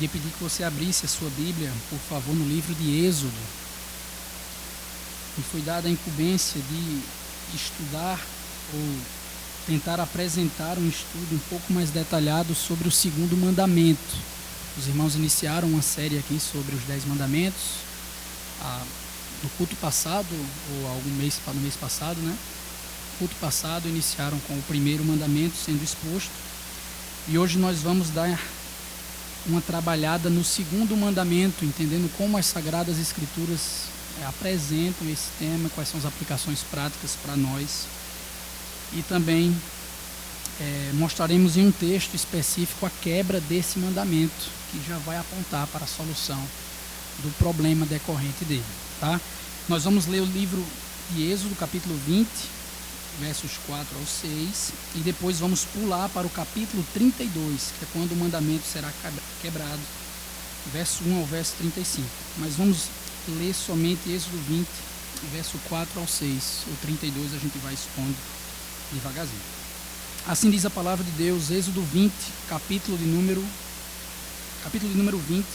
Queria pedir que você abrisse a sua Bíblia, por favor, no livro de Êxodo. Me foi dada a incumbência de estudar ou tentar apresentar um estudo um pouco mais detalhado sobre o segundo mandamento. Os irmãos iniciaram uma série aqui sobre os 10 mandamentos no culto passado, ou no mês passado, né? No culto passado iniciaram com o primeiro mandamento sendo exposto, e hoje nós vamos dar uma trabalhada no segundo mandamento, entendendo como as Sagradas Escrituras apresentam esse tema, quais são as aplicações práticas para nós, e também mostraremos em um texto específico a quebra desse mandamento, que já vai apontar para a solução do problema decorrente dele, tá? Nós vamos ler o livro de Êxodo, capítulo 20, versos 4 ao 6, e depois vamos pular para o capítulo 32, que é quando o mandamento será quebrado, verso 1 ao verso 35. Mas vamos ler somente Êxodo 20, verso 4 ao 6. O 32 a gente vai expondo devagarzinho. Assim diz a palavra de Deus, Êxodo 20, capítulo de número 20,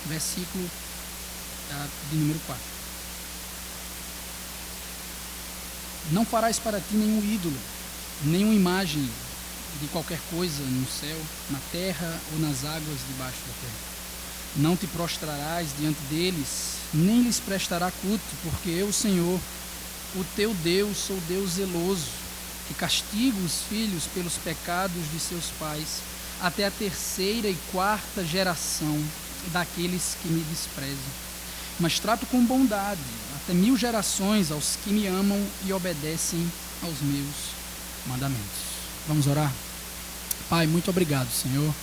versículo de número 4. Não farás para ti nenhum ídolo, nenhuma imagem de qualquer coisa no céu, na terra ou nas águas debaixo da terra. Não te prostrarás diante deles, nem lhes prestará culto, porque eu, Senhor, o teu Deus, sou Deus zeloso, que castigo os filhos pelos pecados de seus pais, até a 3ª e 4ª geração daqueles que me desprezam. Mas trato com bondade até 1000 gerações aos que me amam e obedecem aos meus mandamentos. Vamos orar? Pai, muito obrigado, Senhor.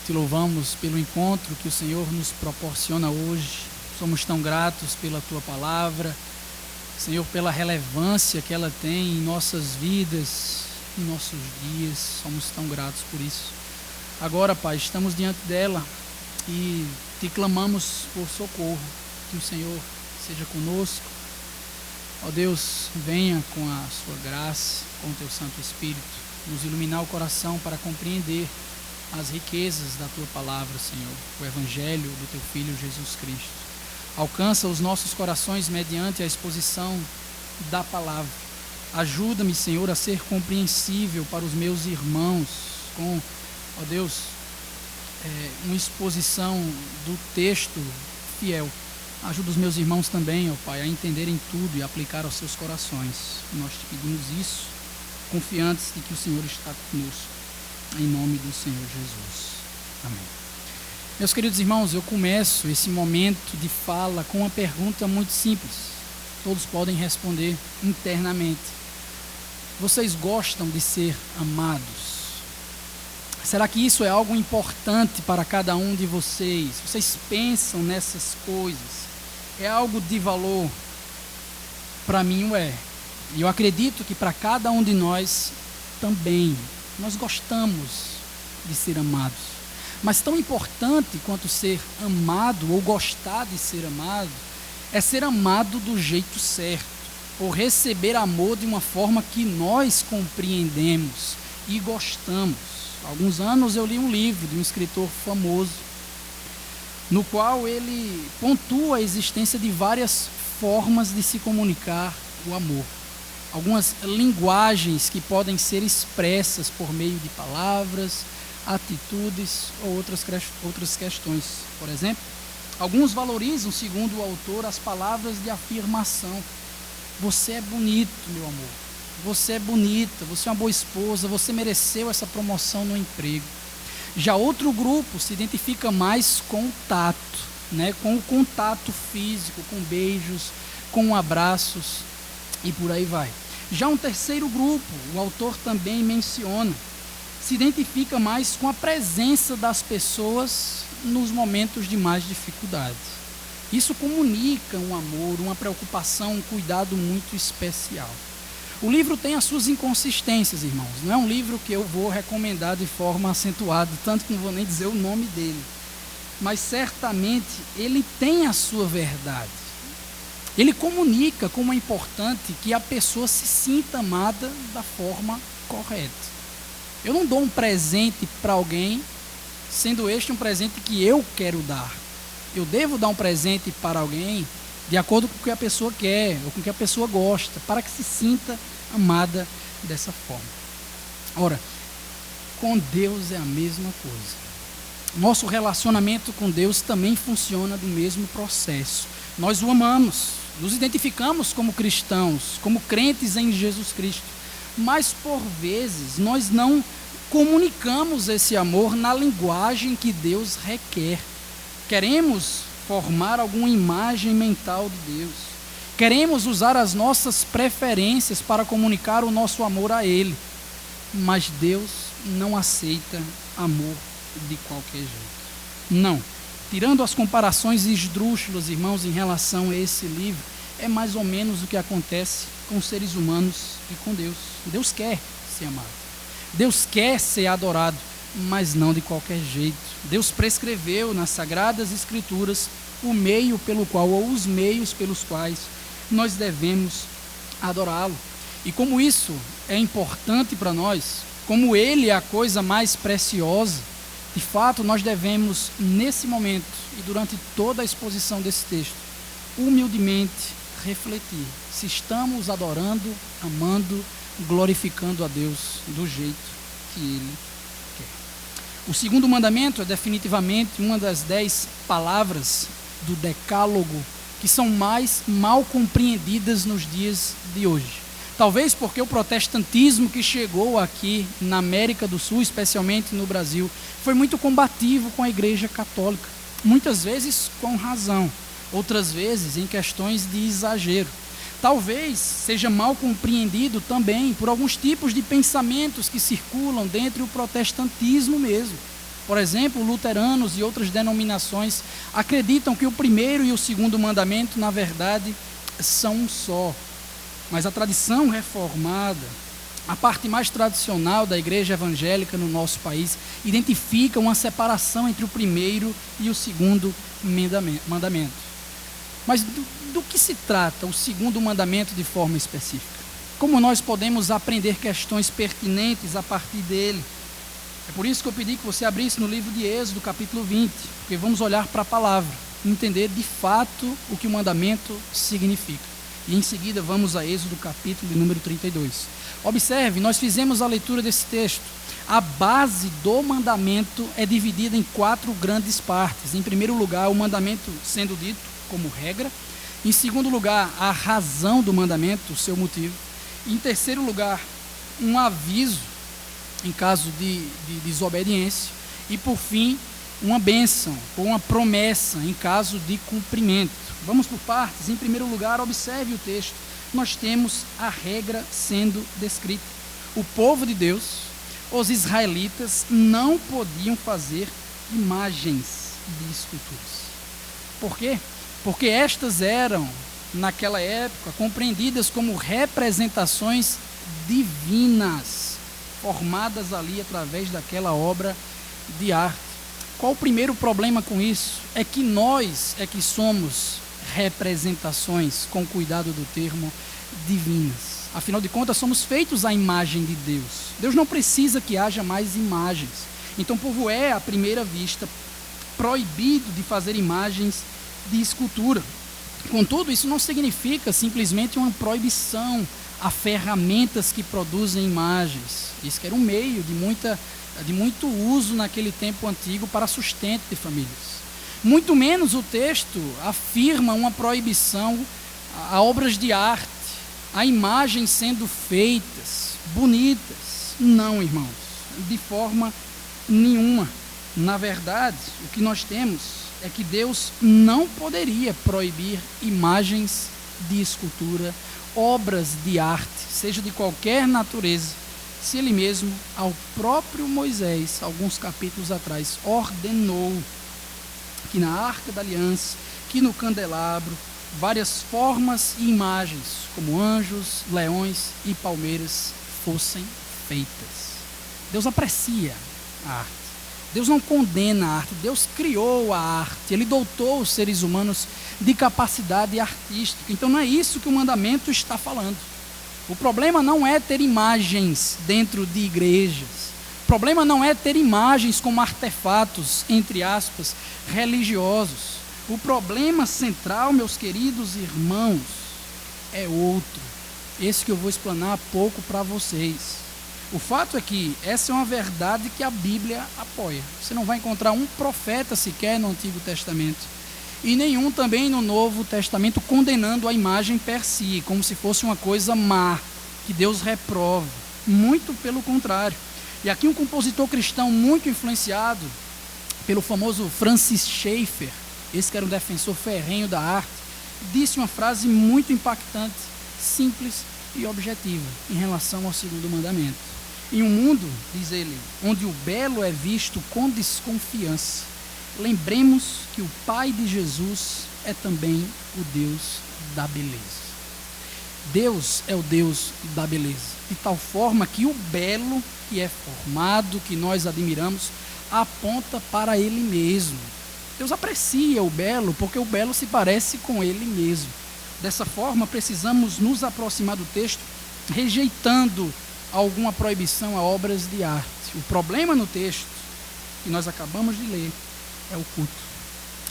Te louvamos pelo encontro que o Senhor nos proporciona hoje. Somos tão gratos pela Tua palavra, Senhor, pela relevância que ela tem em nossas vidas, em nossos dias. Somos tão gratos por isso. Agora, Pai, estamos diante dela e te clamamos por socorro. Que o Senhor seja conosco. Ó Deus, venha com a sua graça, com o teu Santo Espírito, nos iluminar o coração para compreender as riquezas da tua palavra, Senhor, o Evangelho do teu Filho Jesus Cristo. Alcança os nossos corações mediante a exposição da palavra. Ajuda-me, Senhor, a ser compreensível para os meus irmãos, com, ó Deus, uma exposição do texto fiel. Ajuda os meus irmãos também, ó Pai, a entenderem tudo e aplicar aos seus corações. Nós te pedimos isso, confiantes de que o Senhor está conosco, em nome do Senhor Jesus. Amém. Meus queridos irmãos, eu começo esse momento de fala com uma pergunta muito simples. Todos podem responder internamente. Vocês gostam de ser amados? Será que isso é algo importante para cada um de vocês? Vocês pensam nessas coisas? É algo de valor? Para mim é. E eu acredito que para cada um de nós também. Nós gostamos de ser amados. Mas tão importante quanto ser amado ou gostar de ser amado é ser amado do jeito certo, ou receber amor de uma forma que nós compreendemos e gostamos. Há alguns anos eu li um livro de um escritor famoso, no qual ele pontua a existência de várias formas de se comunicar o amor. Algumas linguagens que podem ser expressas por meio de palavras, atitudes ou outras questões. Por exemplo, alguns valorizam, segundo o autor, as palavras de afirmação. Você é bonito, meu amor. Você é bonita, você é uma boa esposa, você mereceu essa promoção no emprego. Já outro grupo se identifica mais com o tato, né? Com o contato físico, com beijos, com abraços e por aí vai. Já um terceiro grupo, o autor também menciona, se identifica mais com a presença das pessoas nos momentos de mais dificuldade. Isso comunica um amor, uma preocupação, um cuidado muito especial. O livro tem as suas inconsistências, irmãos. Não é um livro que eu vou recomendar de forma acentuada, tanto que não vou nem dizer o nome dele. Mas certamente ele tem a sua verdade. Ele comunica como é importante que a pessoa se sinta amada da forma correta. Eu não dou um presente para alguém sendo este um presente que eu quero dar. Eu devo dar um presente para alguém de acordo com o que a pessoa quer, ou com o que a pessoa gosta, para que se sinta amada dessa forma. Ora, com Deus é a mesma coisa. Nosso relacionamento com Deus também funciona do mesmo processo. Nós o amamos, nos identificamos como cristãos, como crentes em Jesus Cristo, mas por vezes nós não comunicamos esse amor na linguagem que Deus requer. Queremos formar alguma imagem mental de Deus. Queremos usar as nossas preferências para comunicar o nosso amor a Ele. Mas Deus não aceita amor de qualquer jeito. Não. Tirando as comparações esdrúxulas, irmãos, em relação a esse livro, é mais ou menos o que acontece com os seres humanos e com Deus. Deus quer ser amado. Deus quer ser adorado, mas não de qualquer jeito. Deus prescreveu nas Sagradas Escrituras o meio pelo qual, ou os meios pelos quais nós devemos adorá-lo. E como isso é importante para nós, como Ele é a coisa mais preciosa, de fato nós devemos, nesse momento e durante toda a exposição desse texto, humildemente refletir se estamos adorando, amando, glorificando a Deus do jeito que Ele quer. O segundo mandamento é definitivamente uma das 10 palavras do Decálogo que são mais mal compreendidas nos dias de hoje. Talvez porque o protestantismo que chegou aqui na América do Sul, especialmente no Brasil, foi muito combativo com a Igreja Católica. Muitas vezes com razão, outras vezes em questões de exagero. Talvez seja mal compreendido também por alguns tipos de pensamentos que circulam dentro do protestantismo mesmo. Por exemplo, luteranos e outras denominações acreditam que o primeiro e o segundo mandamento, na verdade, são um só. Mas a tradição reformada, a parte mais tradicional da igreja evangélica no nosso país, identifica uma separação entre o primeiro e o segundo mandamento. Mas do que se trata o segundo mandamento de forma específica? Como nós podemos aprender questões pertinentes a partir dele? É por isso que eu pedi que você abrisse no livro de Êxodo, capítulo 20, porque vamos olhar para a palavra, entender de fato o que o mandamento significa. E em seguida vamos a Êxodo, capítulo de número 32. Observe, nós fizemos a leitura desse texto. A base do mandamento é dividida em 4 grandes partes. Em primeiro lugar, o mandamento sendo dito como regra. Em segundo lugar, a razão do mandamento, o seu motivo. Em terceiro lugar, um aviso em caso de desobediência. E por fim, uma bênção ou uma promessa em caso de cumprimento. Vamos por partes. Em primeiro lugar, observe o texto. Nós temos a regra sendo descrita. O povo de Deus, os israelitas, não podiam fazer imagens de esculturas. Por quê? Porque estas eram, naquela época, compreendidas como representações divinas, formadas ali através daquela obra de arte. Qual o primeiro problema com isso? É que nós é que somos representações, com cuidado do termo, divinas. Afinal de contas, somos feitos à imagem de Deus. Deus não precisa que haja mais imagens. Então, o povo é, à primeira vista, proibido de fazer imagens de escultura. Contudo, isso não significa simplesmente uma proibição a ferramentas que produzem imagens. Isso que era um meio de muito uso naquele tempo antigo para sustento de famílias. Muito menos o texto afirma uma proibição a obras de arte, a imagens sendo feitas, bonitas. Não, irmãos, de forma nenhuma. Na verdade, o que nós temos é que Deus não poderia proibir imagens de escultura, obras de arte, seja de qualquer natureza, se Ele mesmo, ao próprio Moisés, alguns capítulos atrás, ordenou que na Arca da Aliança, que no candelabro, várias formas e imagens, como anjos, leões e palmeiras, fossem feitas. Deus aprecia a arte. Deus não condena a arte. Deus criou a arte. Ele dotou os seres humanos de capacidade artística. Então não é isso que o mandamento está falando. O problema não é ter imagens dentro de igrejas. problema não é ter imagens como artefatos, entre aspas, religiosos. O problema central, meus queridos irmãos, é outro. Esse que eu vou explanar há pouco para vocês. O fato é que essa é uma verdade que a Bíblia apoia. Você não vai encontrar um profeta sequer no Antigo Testamento e nenhum também no Novo Testamento condenando a imagem per si, como se fosse uma coisa má, que Deus reprova. Muito pelo contrário. E aqui um compositor cristão muito influenciado pelo famoso Francis Schaeffer, esse que era um defensor ferrenho da arte, disse uma frase muito impactante, simples e objetiva em relação ao segundo mandamento. Em um mundo, diz ele, onde o belo é visto com desconfiança, lembremos que o Pai de Jesus é também o Deus da beleza. Deus é o Deus da beleza, de tal forma que o belo que é formado, que nós admiramos, aponta para Ele mesmo. Deus aprecia o belo porque o belo se parece com Ele mesmo. Dessa forma, precisamos nos aproximar do texto rejeitando alguma proibição a obras de arte. O problema no texto que nós acabamos de ler é o culto.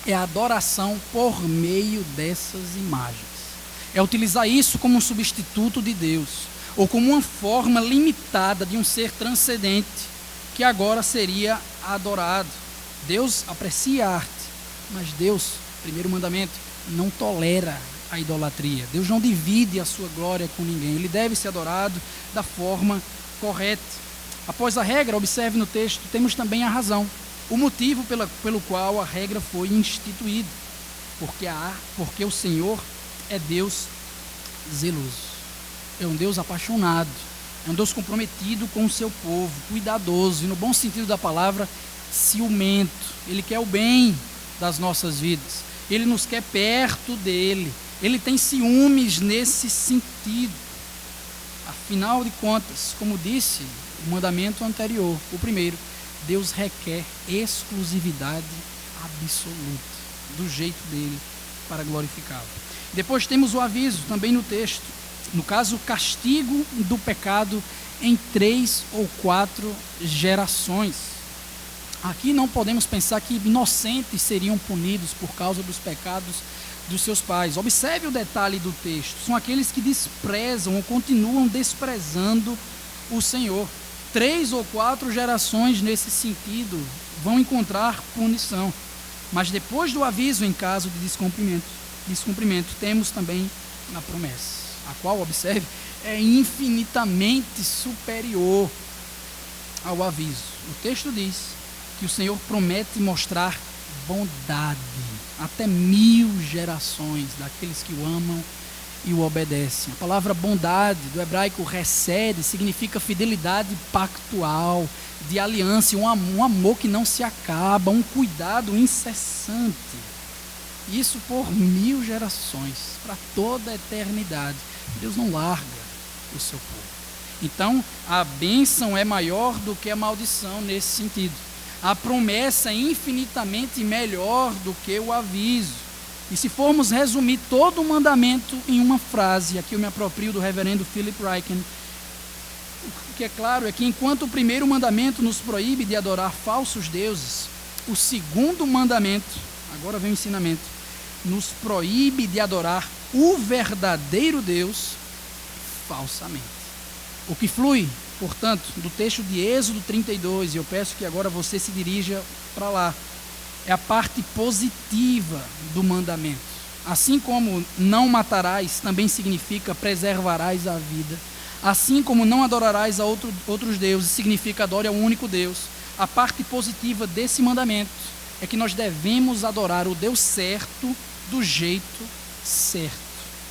É a adoração por meio dessas imagens. É utilizar isso como um substituto de Deus, ou como uma forma limitada de um ser transcendente, que agora seria adorado. Deus aprecia a arte, mas Deus, primeiro mandamento, não tolera a idolatria. Deus não divide a sua glória com ninguém. Ele deve ser adorado da forma correta. Após a regra, observe no texto, temos também a razão. O motivo pelo qual a regra foi instituída. Porque o Senhor é Deus zeloso. É um Deus apaixonado. É um Deus comprometido com o seu povo, cuidadoso e, no bom sentido da palavra, ciumento. Ele quer o bem das nossas vidas. Ele nos quer perto dele. Ele tem ciúmes nesse sentido. Afinal de contas, como disse o mandamento anterior, o primeiro, Deus requer exclusividade absoluta, do jeito dele, para glorificá-lo. Depois temos o aviso, também no texto. No caso, o castigo do pecado em 3 ou 4 gerações. Aqui não podemos pensar que inocentes seriam punidos por causa dos pecados dos seus pais. Observe o detalhe do texto. São aqueles que desprezam ou continuam desprezando o Senhor. 3 ou 4 gerações nesse sentido vão encontrar punição. Mas depois do aviso em caso de descumprimento, temos também a promessa, a qual, observe, é infinitamente superior ao aviso. O texto diz que o Senhor promete mostrar bondade até 1000 gerações daqueles que o amam e o obedecem. A palavra bondade, do hebraico resed, significa fidelidade pactual, de aliança, um amor que não se acaba, um cuidado incessante. Isso por 1000 gerações, para toda a eternidade. Deus não larga o seu povo. Então, a bênção é maior do que a maldição nesse sentido. A promessa é infinitamente melhor do que o aviso. E se formos resumir todo o mandamento em uma frase, aqui eu me aproprio do reverendo Philip Ryken, o que é claro é que enquanto o primeiro mandamento nos proíbe de adorar falsos deuses, o segundo mandamento, agora vem o ensinamento, nos proíbe de adorar o verdadeiro Deus falsamente. O que flui, portanto, do texto de Êxodo 32, e eu peço que agora você se dirija para lá, é a parte positiva do mandamento. Assim como não matarás também significa preservarás a vida, assim como não adorarás a outros deuses significa adore ao único Deus, a parte positiva desse mandamento é que nós devemos adorar o Deus certo do jeito certo.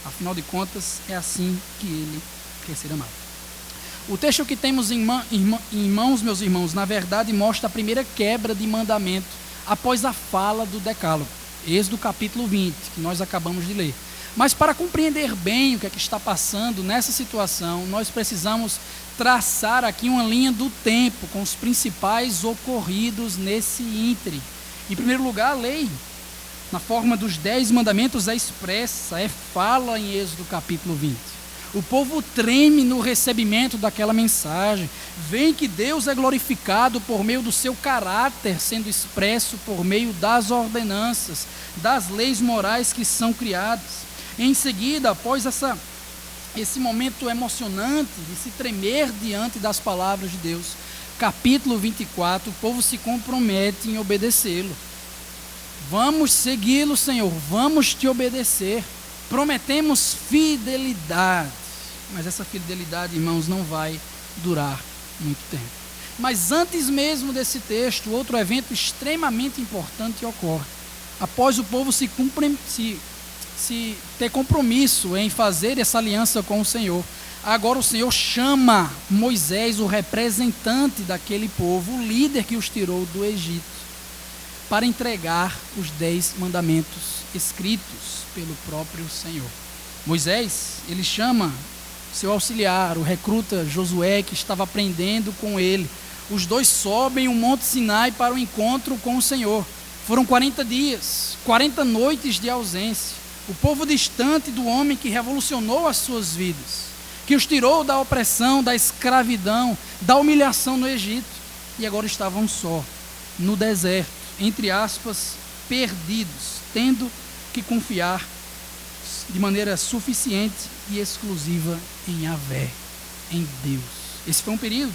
Afinal de contas, é assim que ele quer ser amado. O texto que temos em mãos, meus irmãos, na verdade mostra a primeira quebra de mandamento após a fala do Decálogo, Êxodo capítulo 20, que nós acabamos de ler. Mas para compreender bem o que é que está passando nessa situação, nós precisamos traçar aqui uma linha do tempo com os principais ocorridos nesse íntere. Em primeiro lugar, a lei, na forma dos 10 mandamentos, é expressa, é fala em Êxodo capítulo 20. O povo treme no recebimento daquela mensagem. Vem que Deus é glorificado por meio do seu caráter sendo expresso por meio das ordenanças, das leis morais que são criadas. Em seguida, após esse momento emocionante de se tremer diante das palavras de Deus, capítulo 24, o povo se compromete em obedecê-lo. Vamos segui-lo, Senhor, vamos te obedecer. Prometemos fidelidade, mas essa fidelidade, irmãos, não vai durar muito tempo. Mas antes mesmo desse texto, outro evento extremamente importante ocorre. Após o povo se ter compromisso em fazer essa aliança com o Senhor, agora o Senhor chama Moisés, o representante daquele povo, o líder que os tirou do Egito, para entregar os 10 mandamentos escritos pelo próprio Senhor. Moisés, ele chama seu auxiliar, o recruta Josué, que estava aprendendo com ele. Os dois sobem o Monte Sinai para o encontro com o Senhor. Foram 40 dias, 40 noites de ausência. O povo distante do homem que revolucionou as suas vidas, que os tirou da opressão, da escravidão, da humilhação no Egito, e agora estavam só, no deserto, entre aspas, perdidos, tendo que confiar de maneira suficiente e exclusiva em Yahvé, em Deus. Esse foi um período,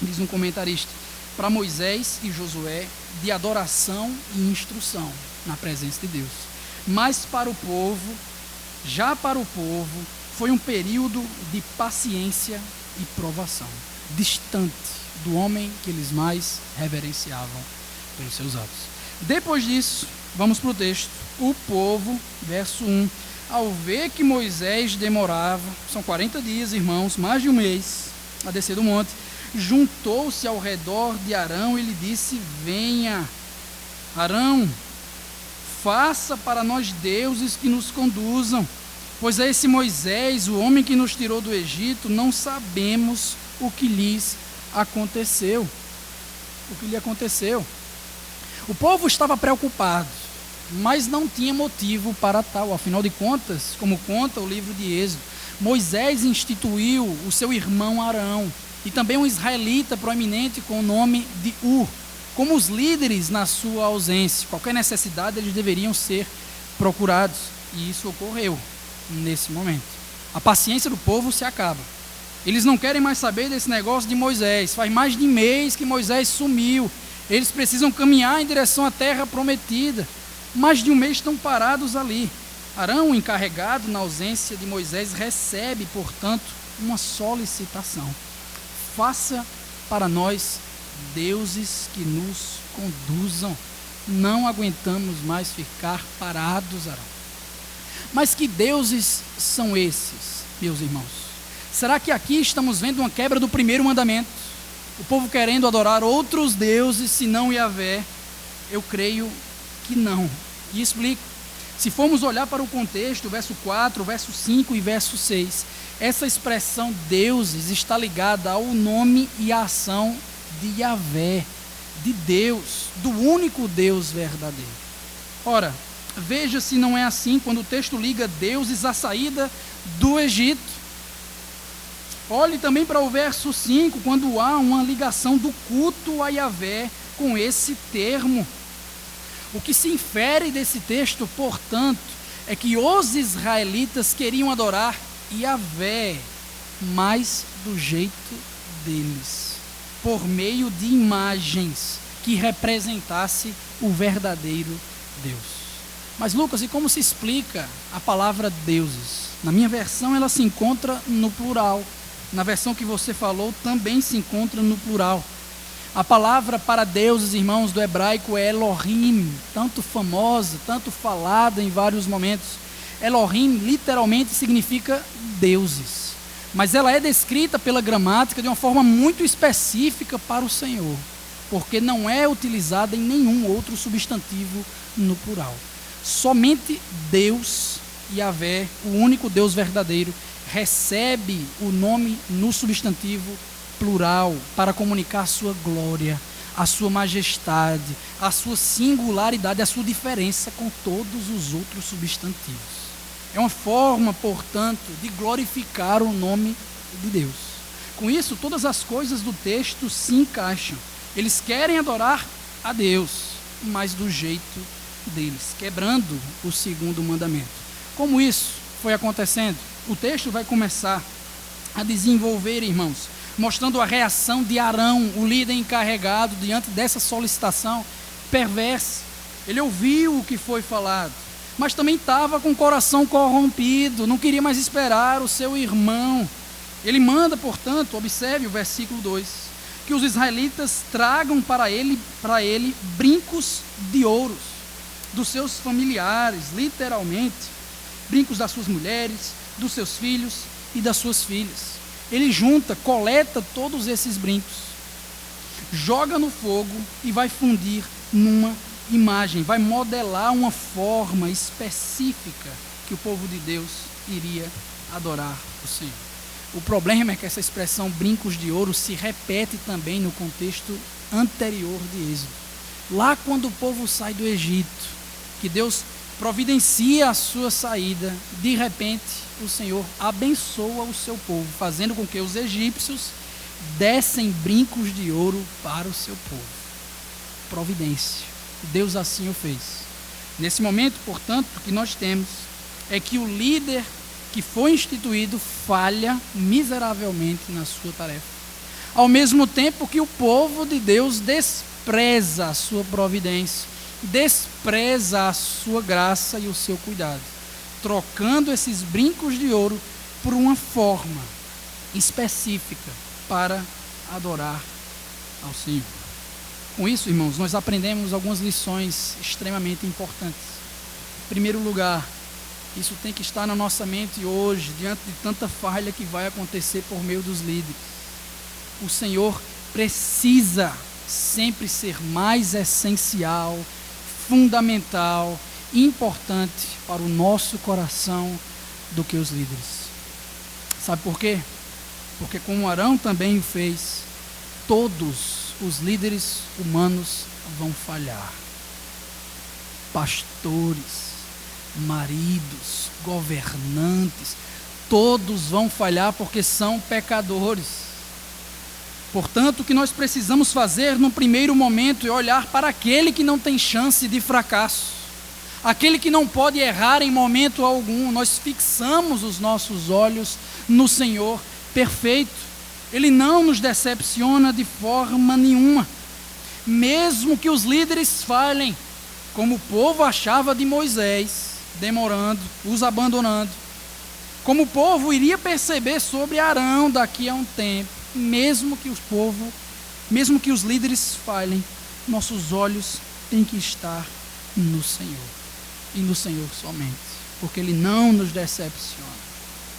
diz um comentarista, para Moisés e Josué, de adoração e instrução na presença de Deus. Mas para o povo, foi um período de paciência e provação, distante do homem que eles mais reverenciavam pelos seus atos. Depois disso, vamos para o texto. O povo, verso 1, ao ver que Moisés demorava, são 40 dias, irmãos, mais de um mês, a descer do monte, juntou-se ao redor de Arão e lhe disse: venha, Arão, faça para nós deuses que nos conduzam, pois a esse Moisés, o homem que nos tirou do Egito, não sabemos o que lhes aconteceu. O que lhe aconteceu? O povo estava preocupado, mas não tinha motivo para tal. Afinal de contas, como conta o livro de Êxodo, Moisés instituiu o seu irmão Arão, e também um israelita proeminente com o nome de Ur, como os líderes na sua ausência. Qualquer necessidade, eles deveriam ser procurados, e isso ocorreu nesse momento. A paciência do povo se acaba. Eles não querem mais saber desse negócio de Moisés. Faz mais de mês que Moisés sumiu. Eles precisam caminhar em direção à terra prometida. Mais de um mês estão parados ali. Arão, encarregado na ausência de Moisés, recebe, portanto, uma solicitação: faça para nós deuses que nos conduzam. Não aguentamos mais ficar parados, Arão. Mas que deuses são esses, meus irmãos? Será que aqui estamos vendo uma quebra do primeiro mandamento? O povo querendo adorar outros deuses, senão Yahvé? Eu creio que não. E explico. Se formos olhar para o contexto, verso 4, verso 5 e verso 6, essa expressão deuses está ligada ao nome e à ação de Yahvé, de Deus, do único Deus verdadeiro. Ora, veja se não é assim quando o texto liga deuses à saída do Egito. Olhe também para o verso 5, quando há uma ligação do culto a Yahvé com esse termo. O que se infere desse texto, portanto, é que os israelitas queriam adorar Yahvé, mas do jeito deles, por meio de imagens que representasse o verdadeiro Deus. Mas Lucas, e como se explica a palavra deuses? Na minha versão ela se encontra no plural. Na versão que você falou também se encontra no plural. A palavra para deuses, irmãos, do hebraico é Elohim, tanto famosa, tanto falada em vários momentos. Elohim literalmente significa deuses, mas ela é descrita pela gramática de uma forma muito específica para o Senhor, porque não é utilizada em nenhum outro substantivo no plural. Somente Deus, Yahvé, o único Deus verdadeiro, recebe o nome no substantivo plural para comunicar a sua glória, a sua majestade, a sua singularidade, a sua diferença com todos os outros substantivos. É uma forma, portanto, de glorificar o nome de Deus. Com isso, todas as coisas do texto se encaixam. Eles querem adorar a Deus, mas do jeito deles, quebrando o segundo mandamento. Como isso foi acontecendo? O texto vai começar a desenvolver, irmãos, mostrando a reação de Arão, o líder encarregado, diante dessa solicitação perversa. Ele ouviu o que foi falado, mas também estava com o coração corrompido, não queria mais esperar o seu irmão. Ele manda, portanto, observe o versículo 2, que os israelitas tragam para ele brincos de ouro dos seus familiares, literalmente, brincos das suas mulheres, dos seus filhos e das suas filhas. Ele junta, coleta todos esses brincos, joga no fogo e vai fundir numa imagem, vai modelar uma forma específica que o povo de Deus iria adorar o Senhor. O problema é que essa expressão brincos de ouro se repete também no contexto anterior de Êxodo. Lá quando o povo sai do Egito, que Deus providencia a sua saída, de repente o Senhor abençoa o seu povo, fazendo com que os egípcios dessem brincos de ouro para o seu povo. Providência. Deus assim o fez. Nesse momento, portanto, o que nós temos é que o líder que foi instituído falha miseravelmente na sua tarefa, ao mesmo tempo que o povo de Deus despreza a sua providência, despreza a sua graça e o seu cuidado, trocando esses brincos de ouro por uma forma específica para adorar ao Senhor. Com isso, irmãos, nós aprendemos algumas lições extremamente importantes. Em primeiro lugar, isso tem que estar na nossa mente hoje, diante de tanta falha que vai acontecer por meio dos líderes. O Senhor precisa sempre ser mais essencial, fundamental, importante para o nosso coração do que os líderes. Sabe por quê? Porque como Arão também o fez, todos os líderes humanos vão falhar. Pastores, maridos, governantes, todos vão falhar porque são pecadores. Portanto, o que nós precisamos fazer no primeiro momento é olhar para aquele que não tem chance de fracasso, aquele que não pode errar em momento algum. Nós fixamos os nossos olhos no Senhor perfeito. Ele não nos decepciona de forma nenhuma, mesmo que os líderes falhem, como o povo achava de Moisés, demorando, os abandonando, como o povo iria perceber sobre Arão daqui a um tempo. Mesmo que os líderes falhem, nossos olhos têm que estar no Senhor, e no Senhor somente, porque Ele não nos decepciona.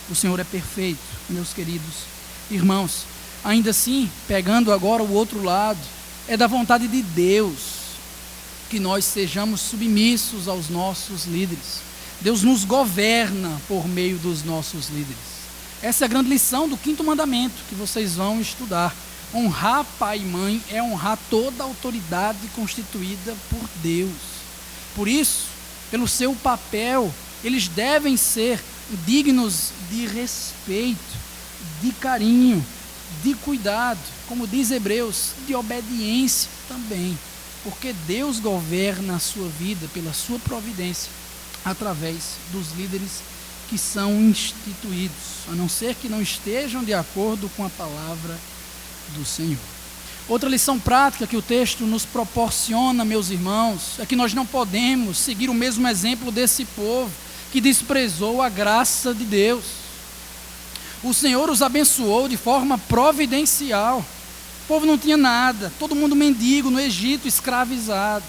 O Senhor é perfeito, meus queridos irmãos. Ainda assim, pegando agora o outro lado, é da vontade de Deus que nós sejamos submissos aos nossos líderes. Deus nos governa por meio dos nossos líderes. Essa é a grande lição do 5º mandamento que vocês vão estudar. Honrar pai e mãe é honrar toda a autoridade constituída por Deus. Por isso, pelo seu papel, eles devem ser dignos de respeito, de carinho, de cuidado, como diz Hebreus, de obediência também, porque Deus governa a sua vida pela sua providência através dos líderes que são instituídos, a não ser que não estejam de acordo com a palavra do Senhor. Outra lição prática que o texto nos proporciona, meus irmãos, é que nós não podemos seguir o mesmo exemplo desse povo que desprezou a graça de Deus. O Senhor os abençoou de forma providencial. O povo não tinha nada, todo mundo mendigo no Egito, escravizado.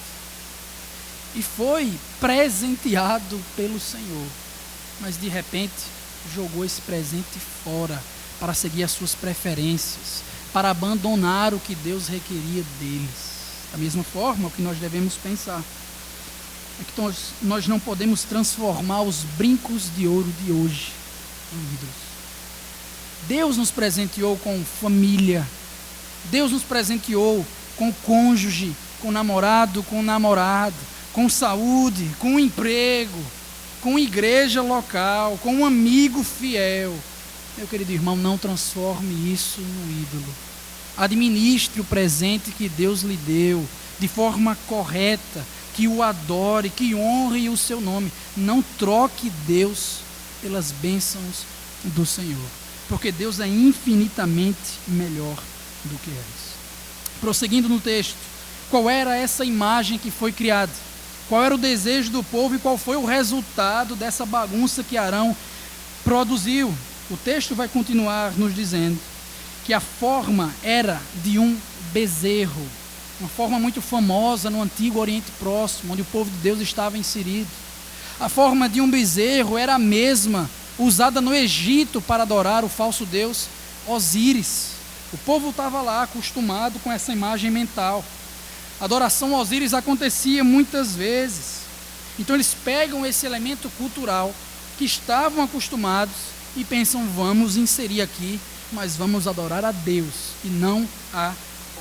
E foi presenteado pelo Senhor. Mas de repente jogou esse presente fora para seguir as suas preferências, para abandonar o que Deus requeria deles. Da mesma forma, o que nós devemos pensar é que nós não podemos transformar os brincos de ouro de hoje em ídolos. Deus nos presenteou com família, Deus nos presenteou com cônjuge, com namorado, com namorada, com saúde, com emprego, com igreja local, com um amigo fiel. Meu querido irmão, não transforme isso no ídolo. Administre o presente que Deus lhe deu de forma correta, que o adore, que honre o seu nome. Não troque Deus pelas bênçãos do Senhor, porque Deus é infinitamente melhor do que elas. Prosseguindo no texto, qual era essa imagem que foi criada? Qual era o desejo do povo e qual foi o resultado dessa bagunça que Arão produziu? O texto vai continuar nos dizendo que a forma era de um bezerro, uma forma muito famosa no antigo Oriente Próximo, onde o povo de Deus estava inserido. A forma de um bezerro era a mesma usada no Egito para adorar o falso deus Osíris. O povo estava lá acostumado com essa imagem mental. A adoração a Osíris acontecia muitas vezes. Então eles pegam esse elemento cultural que estavam acostumados e pensam, vamos inserir aqui, mas vamos adorar a Deus e não a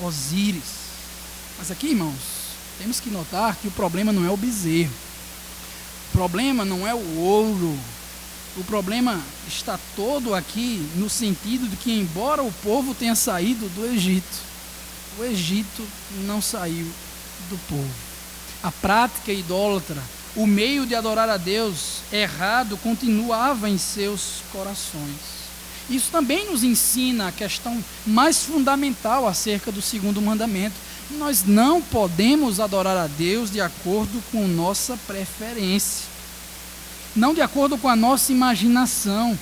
Osíris. Mas aqui, irmãos, temos que notar que o problema não é o bezerro. O problema não é o ouro. O problema está todo aqui no sentido de que, embora o povo tenha saído do Egito, o Egito não saiu do povo. A prática idólatra, o meio de adorar a Deus errado, continuava em seus corações. Isso também nos ensina a questão mais fundamental acerca do segundo mandamento. Nós não podemos adorar a Deus de acordo com nossa preferência, não de acordo com a nossa imaginação,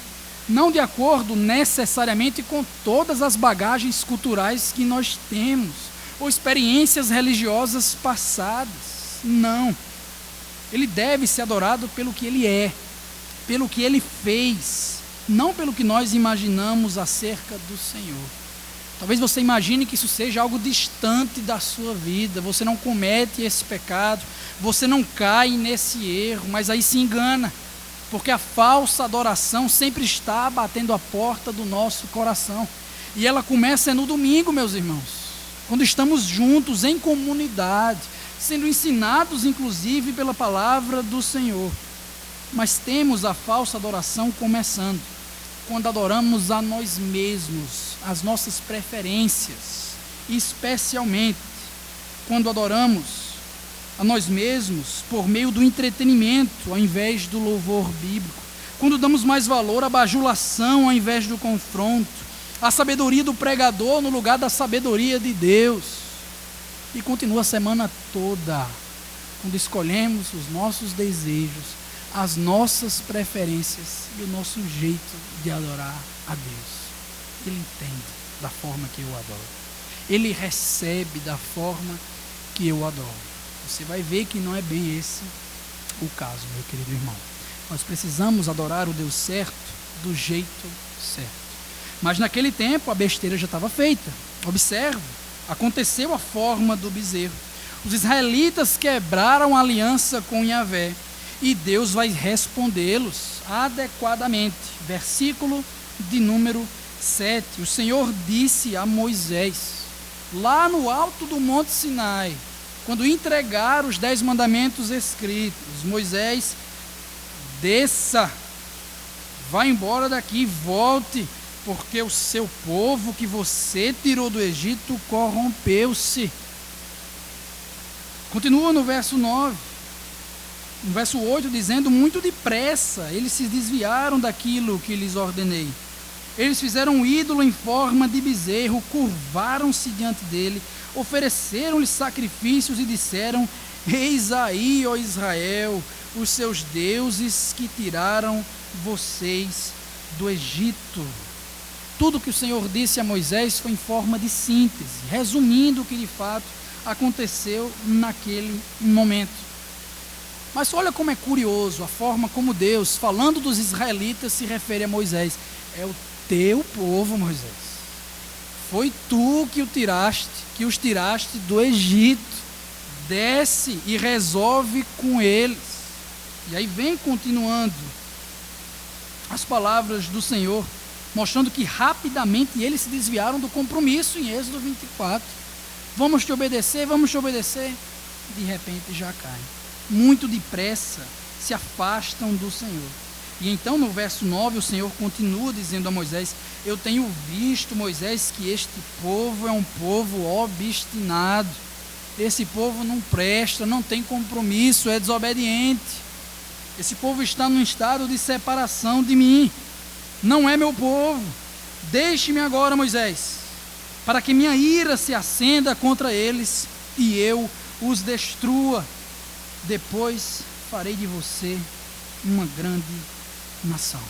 não de acordo necessariamente com todas as bagagens culturais que nós temos, ou experiências religiosas passadas. Não. Ele deve ser adorado pelo que ele é, pelo que ele fez, não pelo que nós imaginamos acerca do Senhor. Talvez você imagine que isso seja algo distante da sua vida, você não comete esse pecado, você não cai nesse erro, mas aí se engana, porque a falsa adoração sempre está batendo a porta do nosso coração, e ela começa no domingo, meus irmãos, quando estamos juntos em comunidade, sendo ensinados inclusive pela palavra do Senhor. Mas temos a falsa adoração começando quando adoramos a nós mesmos, as nossas preferências, especialmente quando adoramos a nós mesmos por meio do entretenimento ao invés do louvor bíblico, quando damos mais valor à bajulação ao invés do confronto, à sabedoria do pregador no lugar da sabedoria de Deus. E continua a semana toda, quando escolhemos os nossos desejos, as nossas preferências e o nosso jeito de adorar a Deus. Ele entende da forma que eu adoro. Ele recebe da forma que eu adoro. Você vai ver que não é bem esse o caso, meu querido irmão. Nós precisamos adorar o Deus certo, do jeito certo. Mas naquele tempo a besteira já estava feita. Observe, aconteceu a forma do bezerro. Os israelitas quebraram a aliança com Yahvé. E Deus vai respondê-los adequadamente. Versículo de número 7. O Senhor disse a Moisés, lá no alto do Monte Sinai, quando entregar os 10 mandamentos escritos, Moisés, desça, vá embora daqui, volte, porque o seu povo que você tirou do Egito corrompeu-se. Continua no verso 9. No verso 8, dizendo, muito depressa, eles se desviaram daquilo que lhes ordenei. Eles fizeram um ídolo em forma de bezerro, curvaram-se diante dele, ofereceram-lhe sacrifícios e disseram, eis aí, ó Israel, os seus deuses que tiraram vocês do Egito. Tudo que o Senhor disse a Moisés foi em forma de síntese, resumindo o que de fato aconteceu naquele momento. Mas olha como é curioso a forma como Deus, falando dos israelitas, se refere a Moisés. É o teu povo, Moisés. Foi tu que os tiraste do Egito. Desce e resolve com eles. E aí vem continuando as palavras do Senhor, mostrando que rapidamente eles se desviaram do compromisso em Êxodo 24. Vamos te obedecer, vamos te obedecer. De repente já cai. Muito depressa se afastam do Senhor. E então no verso 9 o Senhor continua dizendo a Moisés: eu tenho visto, Moisés, que este povo é um povo obstinado. Esse povo não presta, não tem compromisso, é desobediente. Esse povo está num estado de separação de mim. Não é meu povo. Deixe-me agora, Moisés, para que minha ira se acenda contra eles e eu os destrua. Depois farei de você uma grande nação.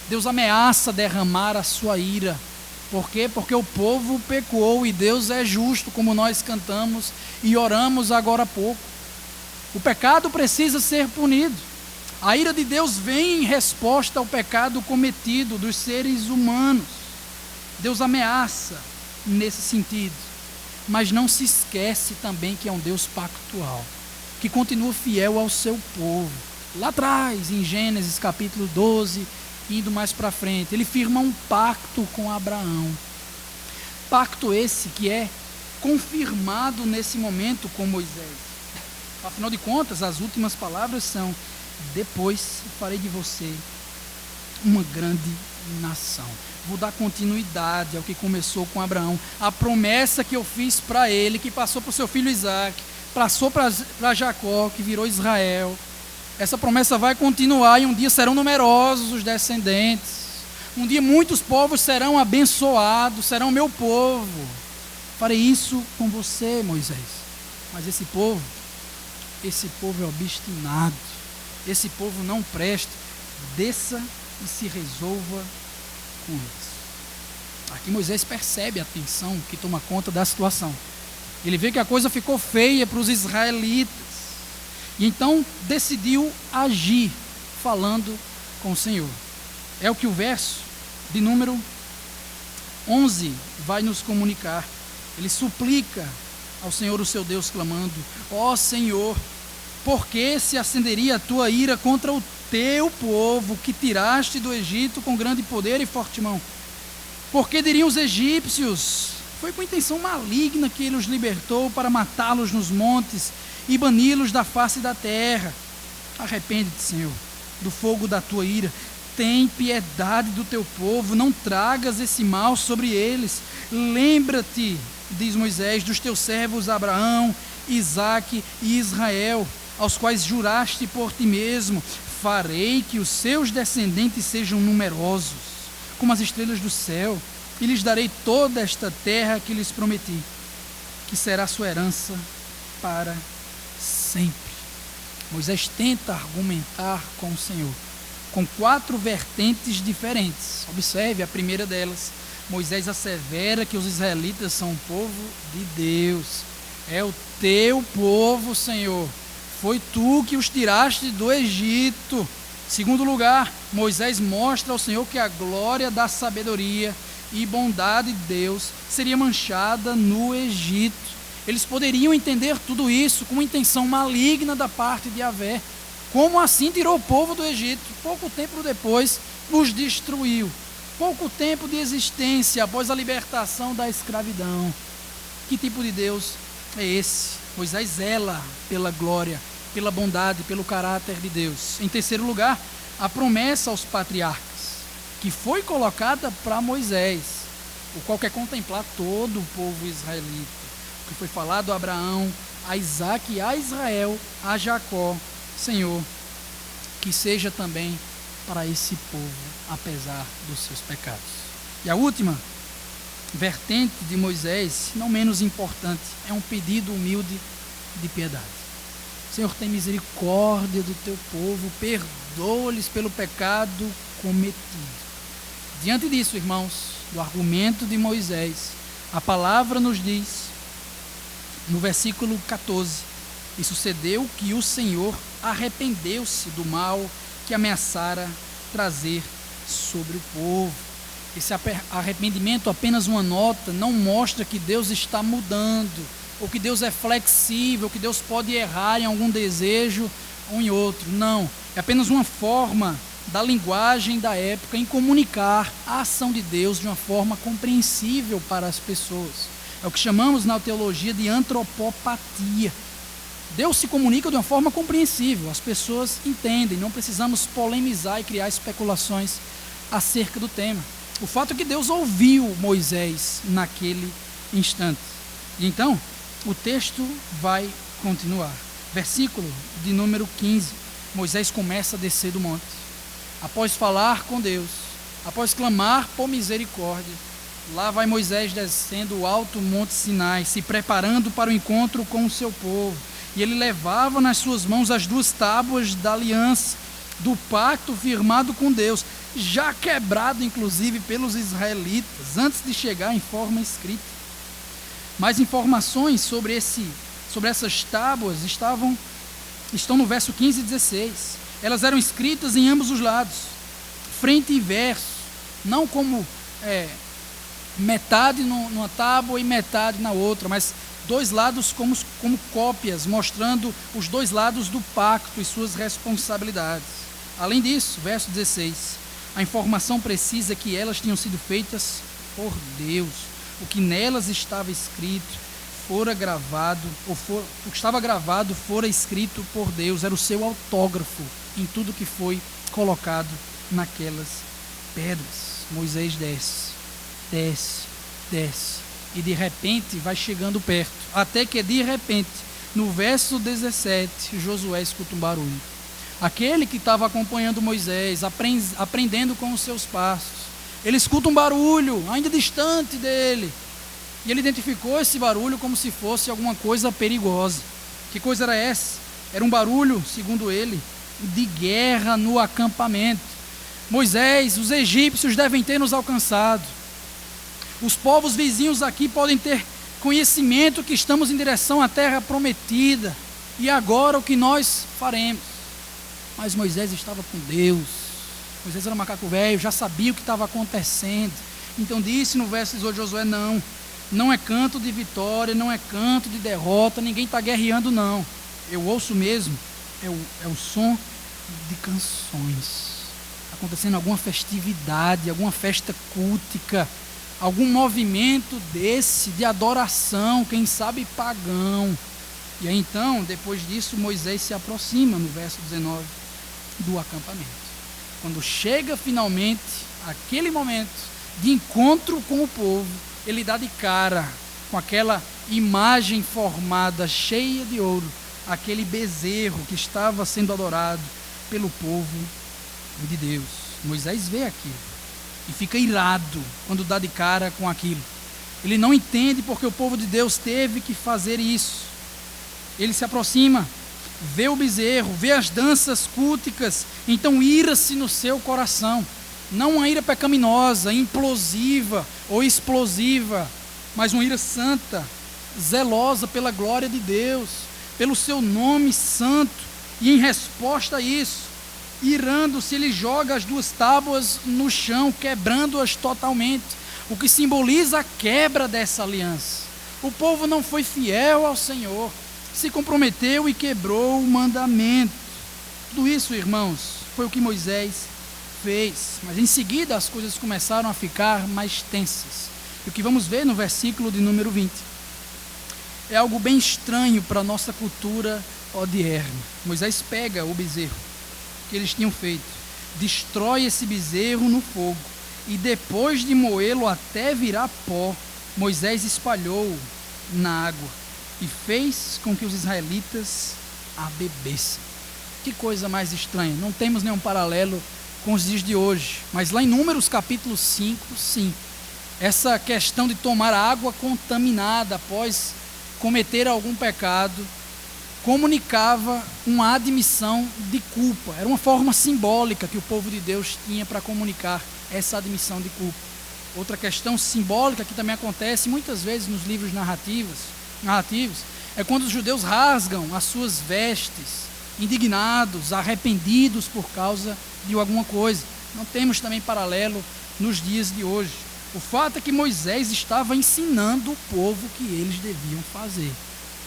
Deus ameaça derramar a sua ira. Por quê? Porque o povo pecou e Deus é justo, como nós cantamos e oramos agora há pouco. O pecado precisa ser punido. A ira de Deus vem em resposta ao pecado cometido dos seres humanos. Deus ameaça nesse sentido, mas não se esquece também que é um Deus pactual, que continua fiel ao seu povo. Lá atrás, em Gênesis capítulo 12, indo mais para frente, ele firma um pacto com Abraão. Pacto esse que é confirmado nesse momento com Moisés. Afinal de contas, as últimas palavras são: depois farei de você uma grande nação. Vou dar continuidade ao que começou com Abraão. A promessa que eu fiz para ele, que passou para o seu filho Isaac, passou para Jacó, que virou Israel. Essa promessa vai continuar e um dia serão numerosos os descendentes. Um dia muitos povos serão abençoados, serão meu povo. Farei isso com você, Moisés. Mas esse povo é obstinado. Esse povo não presta. Desça e se resolva com eles. Aqui Moisés percebe a tensão que toma conta da situação. Ele vê que a coisa ficou feia para os israelitas. E então decidiu agir, falando com o Senhor. É o que o verso de número 11 vai nos comunicar. Ele suplica ao Senhor, o seu Deus, clamando: ó Senhor, por que se acenderia a tua ira contra o teu povo, que tiraste do Egito com grande poder e forte mão? Porque diriam os egípcios: foi com intenção maligna que ele os libertou para matá-los nos montes e bani-los da face da terra. Arrepende-te, Senhor, do fogo da tua ira. Tem piedade do teu povo, não tragas esse mal sobre eles. Lembra-te, diz Moisés, dos teus servos Abraão, Isaque e Israel, aos quais juraste por ti mesmo: farei que os seus descendentes sejam numerosos, como as estrelas do céu, e lhes darei toda esta terra que lhes prometi, que será sua herança para sempre. Moisés tenta argumentar com o Senhor com 4 vertentes diferentes. Observe a primeira delas. Moisés assevera que os israelitas são um povo de Deus. É o teu povo, Senhor. Foi tu que os tiraste do Egito. Segundo lugar, Moisés mostra ao Senhor que a glória da sabedoria e bondade de Deus seria manchada no Egito. Eles poderiam entender tudo isso com uma intenção maligna da parte de Yahvé. Como assim tirou o povo do Egito? Pouco tempo depois, os destruiu. Pouco tempo de existência após a libertação da escravidão. Que tipo de Deus é esse? Moisés zela pela glória, pela bondade, pelo caráter de Deus. Em terceiro lugar, a promessa aos patriarcas, que foi colocada para Moisés, o qual quer contemplar todo o povo israelita. Que foi falado a Abraão, a Isaque, a Israel, a Jacó: Senhor, que seja também para esse povo, apesar dos seus pecados. E a última vertente de Moisés, não menos importante, é um pedido humilde de piedade. Senhor, tem misericórdia do teu povo, perdoa-lhes pelo pecado cometido. Diante disso, irmãos, do argumento de Moisés, a palavra nos diz, no versículo 14: e sucedeu que o Senhor arrependeu-se do mal que ameaçara trazer sobre o povo. Esse arrependimento, apenas uma nota, não mostra que Deus está mudando, ou que Deus é flexível, que Deus pode errar em algum desejo ou em outro. Não, é apenas uma forma da linguagem da época em comunicar a ação de Deus de uma forma compreensível para as pessoas. É o que chamamos na teologia de antropopatia. Deus se comunica de uma forma compreensível, as pessoas entendem, não precisamos polemizar e criar especulações acerca do tema. O fato é que Deus ouviu Moisés naquele instante. E então, o texto vai continuar. Versículo de número 15. Moisés começa a descer do monte. Após falar com Deus, após clamar por misericórdia, lá vai Moisés descendo o alto monte Sinai, se preparando para o encontro com o seu povo. E ele levava nas suas mãos as 2 tábuas da aliança, do pacto firmado com Deus, já quebrado inclusive pelos israelitas, antes de chegar em forma escrita. Mais informações sobre essas tábuas estão no verso 15 e 16. Elas eram escritas em ambos os lados, frente e verso, não como metade numa tábua e metade na outra, mas 2 lados como cópias, mostrando os 2 lados do pacto e suas responsabilidades. Além disso, verso 16, a informação precisa é que elas tinham sido feitas por Deus. O que nelas estava escrito fora gravado, o que estava gravado fora escrito por Deus, era o seu autógrafo em tudo que foi colocado naquelas pedras. Moisés desce, e de repente vai chegando perto, até que de repente, no verso 17, Josué escuta um barulho. Aquele que estava acompanhando Moisés, aprendendo com os seus passos, ele escuta um barulho, ainda distante dele, e ele identificou esse barulho como se fosse alguma coisa perigosa. Que coisa era essa? Era um barulho, segundo ele, de guerra no acampamento. Moisés, os egípcios devem ter nos alcançado. Os povos vizinhos aqui podem ter conhecimento que estamos em direção à terra prometida. E agora o que nós faremos? Mas Moisés estava com Deus. Moisés era um macaco velho, já sabia o que estava acontecendo. Então disse no verso 18 de Josué, não é canto de vitória, não é canto de derrota, ninguém está guerreando não. Eu ouço mesmo, é o som de canções. Acontecendo alguma festividade, alguma festa cultica, algum movimento desse, de adoração, quem sabe pagão. E aí então, depois disso, Moisés se aproxima, no verso 19, do acampamento. Quando chega finalmente aquele momento de encontro com o povo, ele dá de cara com aquela imagem formada, cheia de ouro, aquele bezerro que estava sendo adorado pelo povo de Deus. Moisés vê aquilo e fica irado quando dá de cara com aquilo. Ele não entende porque o povo de Deus teve que fazer isso. Ele se aproxima, vê o bezerro, vê as danças culticas, então ira-se no seu coração. Não uma ira pecaminosa, implosiva ou explosiva, mas uma ira santa, zelosa pela glória de Deus, pelo seu nome santo. E em resposta a isso, irando-se, ele joga as 2 tábuas no chão, quebrando-as totalmente, o que simboliza a quebra dessa aliança. O povo não foi fiel ao Senhor, se comprometeu e quebrou o mandamento. Tudo isso, irmãos, foi o que Moisés fez. Mas em seguida as coisas começaram a ficar mais tensas. E o que vamos ver no versículo de número 20 é algo bem estranho para a nossa cultura odierna. Moisés pega o bezerro que eles tinham feito, destrói esse bezerro no fogo, e depois de moê-lo até virar pó, Moisés espalhou na água e fez com que os israelitas a bebessem. Que coisa mais estranha. Não temos nenhum paralelo com os dias de hoje, mas lá em Números capítulo 5, sim, essa questão de tomar água contaminada após cometer algum pecado comunicava uma admissão de culpa. Era uma forma simbólica que o povo de Deus tinha para comunicar essa admissão de culpa. Outra questão simbólica que também acontece muitas vezes nos livros narrativos é quando os judeus rasgam as suas vestes, indignados, arrependidos por causa de alguma coisa. Não temos também paralelo nos dias de hoje. O fato é que Moisés estava ensinando o povo o que eles deviam fazer.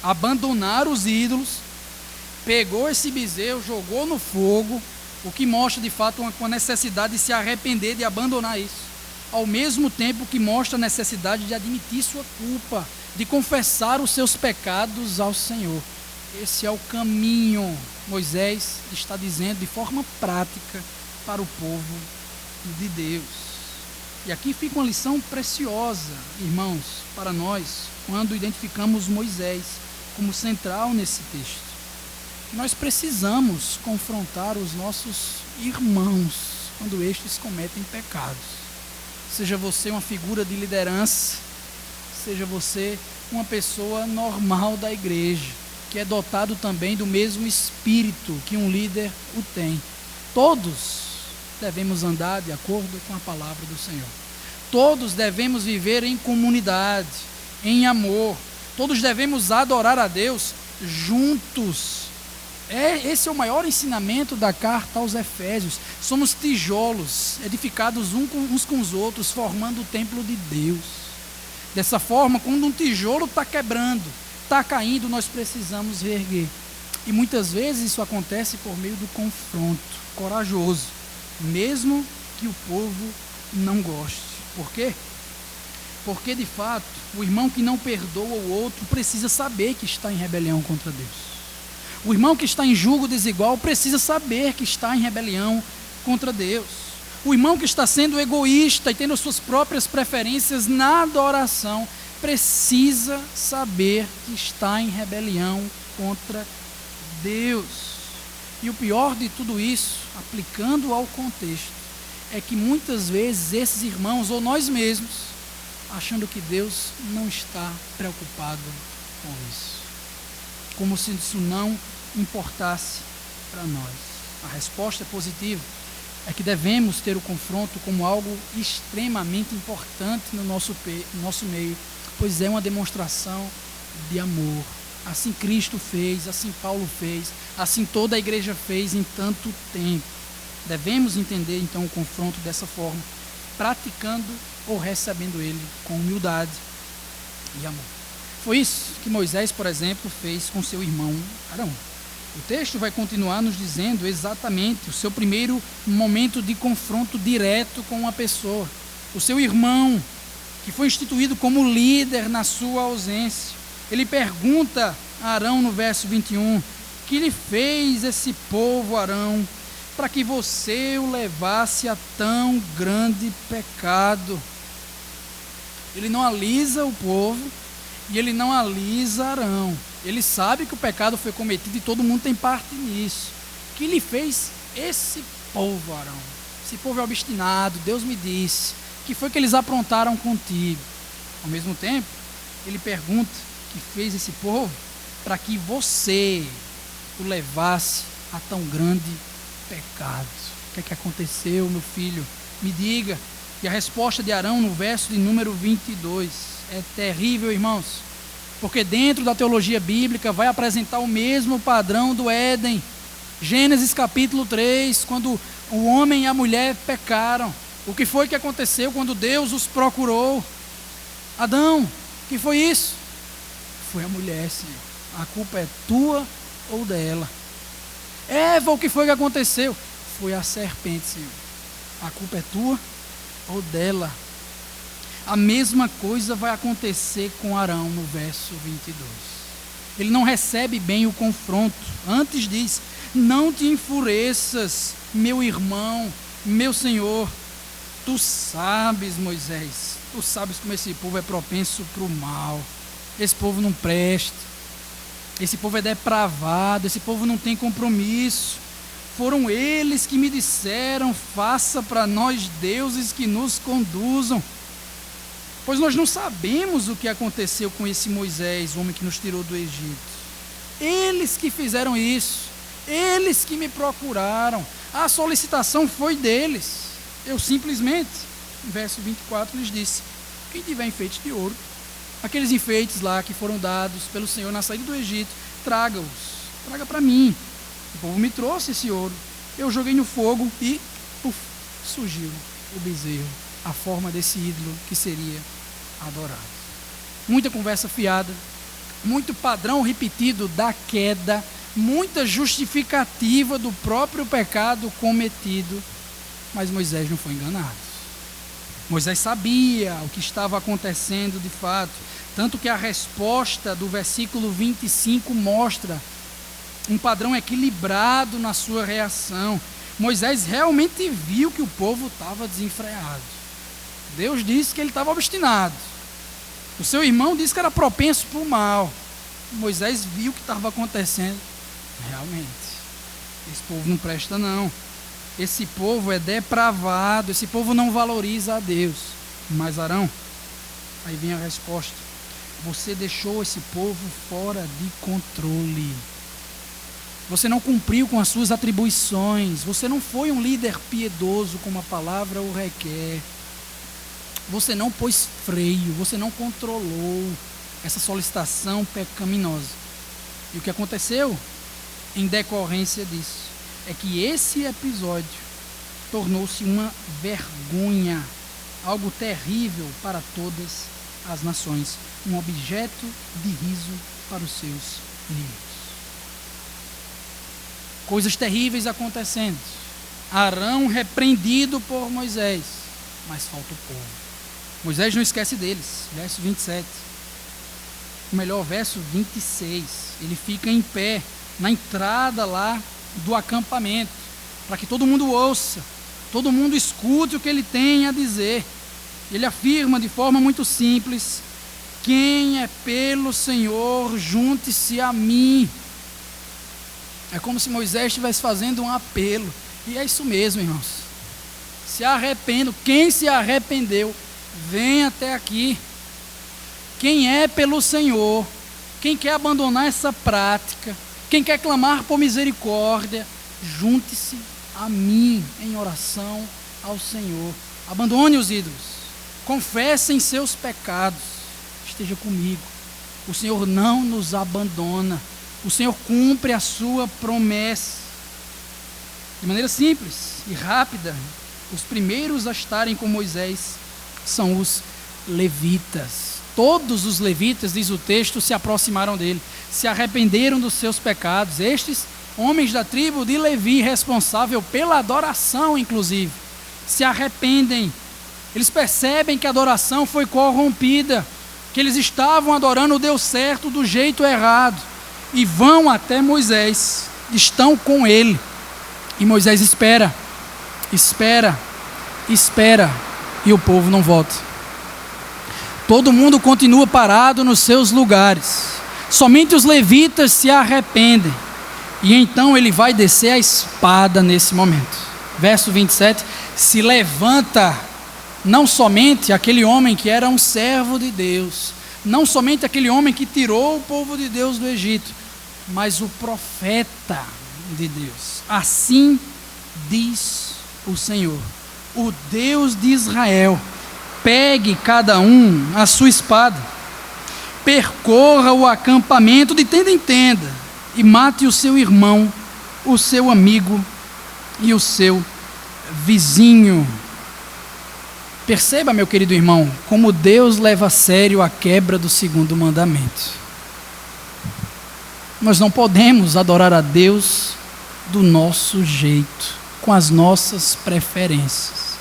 Abandonar os ídolos, pegou esse bezerro, jogou no fogo, o que mostra de fato uma necessidade de se arrepender, de abandonar isso, ao mesmo tempo que mostra a necessidade de admitir sua culpa, de confessar os seus pecados ao Senhor. Esse é o caminho, Moisés está dizendo de forma prática para o povo de Deus. E aqui fica uma lição preciosa, irmãos, para nós, quando identificamos Moisés como central nesse texto. Nós precisamos confrontar os nossos irmãos quando estes cometem pecados. Seja você uma figura de liderança, seja você uma pessoa normal da igreja, que é dotado também do mesmo espírito que um líder o tem. Todos devemos andar de acordo com a palavra do Senhor. Todos devemos viver em comunidade, em amor. Todos devemos adorar a Deus juntos. Esse é o maior ensinamento da carta aos Efésios. Somos tijolos edificados uns com os outros, formando o templo de Deus. Dessa forma, quando um tijolo está quebrando, está caindo, nós precisamos reerguer. E muitas vezes isso acontece por meio do confronto corajoso, mesmo que o povo não goste. Por quê? Porque, de fato, o irmão que não perdoa o outro precisa saber que está em rebelião contra Deus. O irmão que está em julgo desigual precisa saber que está em rebelião contra Deus. O irmão que está sendo egoísta e tendo as suas próprias preferências na adoração precisa saber que está em rebelião contra Deus. E o pior de tudo isso, aplicando ao contexto, é que muitas vezes esses irmãos, ou nós mesmos, achando que Deus não está preocupado com isso. Como se isso não importasse para nós. A resposta é positiva. É que devemos ter o confronto como algo extremamente importante no nosso meio, pois é uma demonstração de amor. Assim Cristo fez, assim Paulo fez, assim toda a igreja fez em tanto tempo. Devemos entender então o confronto dessa forma, praticando ou recebendo ele com humildade e amor. Foi isso que Moisés, por exemplo, fez com seu irmão Arão. O texto vai continuar nos dizendo exatamente o seu primeiro momento de confronto direto com uma pessoa. O seu irmão, que foi instituído como líder na sua ausência. Ele pergunta a Arão no verso 21, que lhe fez esse povo, Arão, para que você o levasse a tão grande pecado. Ele não alisa o povo e ele não alisa Arão. Ele sabe que o pecado foi cometido e todo mundo tem parte nisso. Que lhe fez esse povo, Arão? Esse povo é obstinado, Deus me disse. Que foi que eles aprontaram contigo? Ao mesmo tempo, ele pergunta que fez esse povo para que você o levasse a tão grande pecado. O que aconteceu, meu filho? Me diga. E a resposta de Arão no verso de número 22 é terrível, irmãos. Porque dentro da teologia bíblica vai apresentar o mesmo padrão do Éden. Gênesis capítulo 3, quando o homem e a mulher pecaram. O que foi que aconteceu quando Deus os procurou? Adão, o que foi isso? Foi a mulher, Senhor. A culpa é tua ou dela? Eva, o que foi que aconteceu? Foi a serpente, Senhor. A culpa é tua ou dela? A mesma coisa vai acontecer com Arão no verso 22. Ele não recebe bem o confronto. Antes diz, não te enfureças, meu irmão, meu senhor. Tu sabes, Moisés, tu sabes como esse povo é propenso para o mal. Esse povo não presta. Esse povo é depravado, esse povo não tem compromisso. Foram eles que me disseram, faça para nós deuses que nos conduzam. Pois nós não sabemos o que aconteceu com esse Moisés, o homem que nos tirou do Egito. Eles que fizeram isso, eles que me procuraram. A solicitação foi deles. Eu simplesmente, no verso 24, lhes disse, quem tiver enfeites de ouro, aqueles enfeites lá que foram dados pelo Senhor na saída do Egito, traga-os, traga para mim. O povo me trouxe esse ouro, eu joguei no fogo e surgiu o bezerro, a forma desse ídolo que seria adorado. Muita conversa fiada, muito padrão repetido da queda, muita justificativa do próprio pecado cometido, mas Moisés não foi enganado. Moisés sabia o que estava acontecendo de fato, tanto que a resposta do versículo 25 mostra um padrão equilibrado na sua reação. Moisés realmente viu que o povo estava desenfreado. Deus disse que ele estava obstinado. O seu irmão disse que era propenso para o mal. Moisés viu o que estava acontecendo. Realmente, esse povo não presta não. Esse povo é depravado, esse povo não valoriza a Deus. Mas Arão, aí vem a resposta: você deixou esse povo fora de controle. Você não cumpriu com as suas atribuições. Você não foi um líder piedoso como a palavra o requer. Você não pôs freio, você não controlou essa solicitação pecaminosa. E o que aconteceu em decorrência disso é que esse episódio tornou-se uma vergonha, algo terrível para todas as nações, um objeto de riso para os seus inimigos. Coisas terríveis acontecendo. Arão repreendido por Moisés, mas falta o povo. Moisés não esquece deles, verso 27. O melhor, verso 26. Ele fica em pé na entrada lá do acampamento, para que todo mundo ouça, todo mundo escute o que ele tem a dizer. Ele afirma de forma muito simples: quem é pelo Senhor, junte-se a mim. É como se Moisés estivesse fazendo um apelo. E é isso mesmo, irmãos. Se arrependam. Quem se arrependeu, vem até aqui. Quem é pelo Senhor, quem quer abandonar essa prática, quem quer clamar por misericórdia, junte-se a mim em oração ao Senhor. Abandone os ídolos. Confessem seus pecados. Esteja comigo. O Senhor não nos abandona. O Senhor cumpre a sua promessa. De maneira simples e rápida, os primeiros a estarem com Moisés são os levitas. Todos os levitas, diz o texto, se aproximaram dele, se arrependeram dos seus pecados. Estes homens da tribo de Levi, responsável pela adoração, inclusive, se arrependem. Eles percebem que a adoração foi corrompida, que eles estavam adorando o Deus certo do jeito errado. E vão até Moisés, estão com ele. E Moisés espera, e o povo não volta. Todo mundo continua parado nos seus lugares. Somente os levitas se arrependem. E então ele vai descer a espada nesse momento. Verso 27, se levanta não somente aquele homem que era um servo de Deus, não somente aquele homem que tirou o povo de Deus do Egito, mas o profeta de Deus. Assim diz o Senhor, o Deus de Israel: pegue cada um a sua espada, percorra o acampamento de tenda em tenda e mate o seu irmão, o seu amigo e o seu vizinho. Perceba, meu querido irmão, como Deus leva a sério a quebra do segundo mandamento. Nós não podemos adorar a Deus do nosso jeito, com as nossas preferências.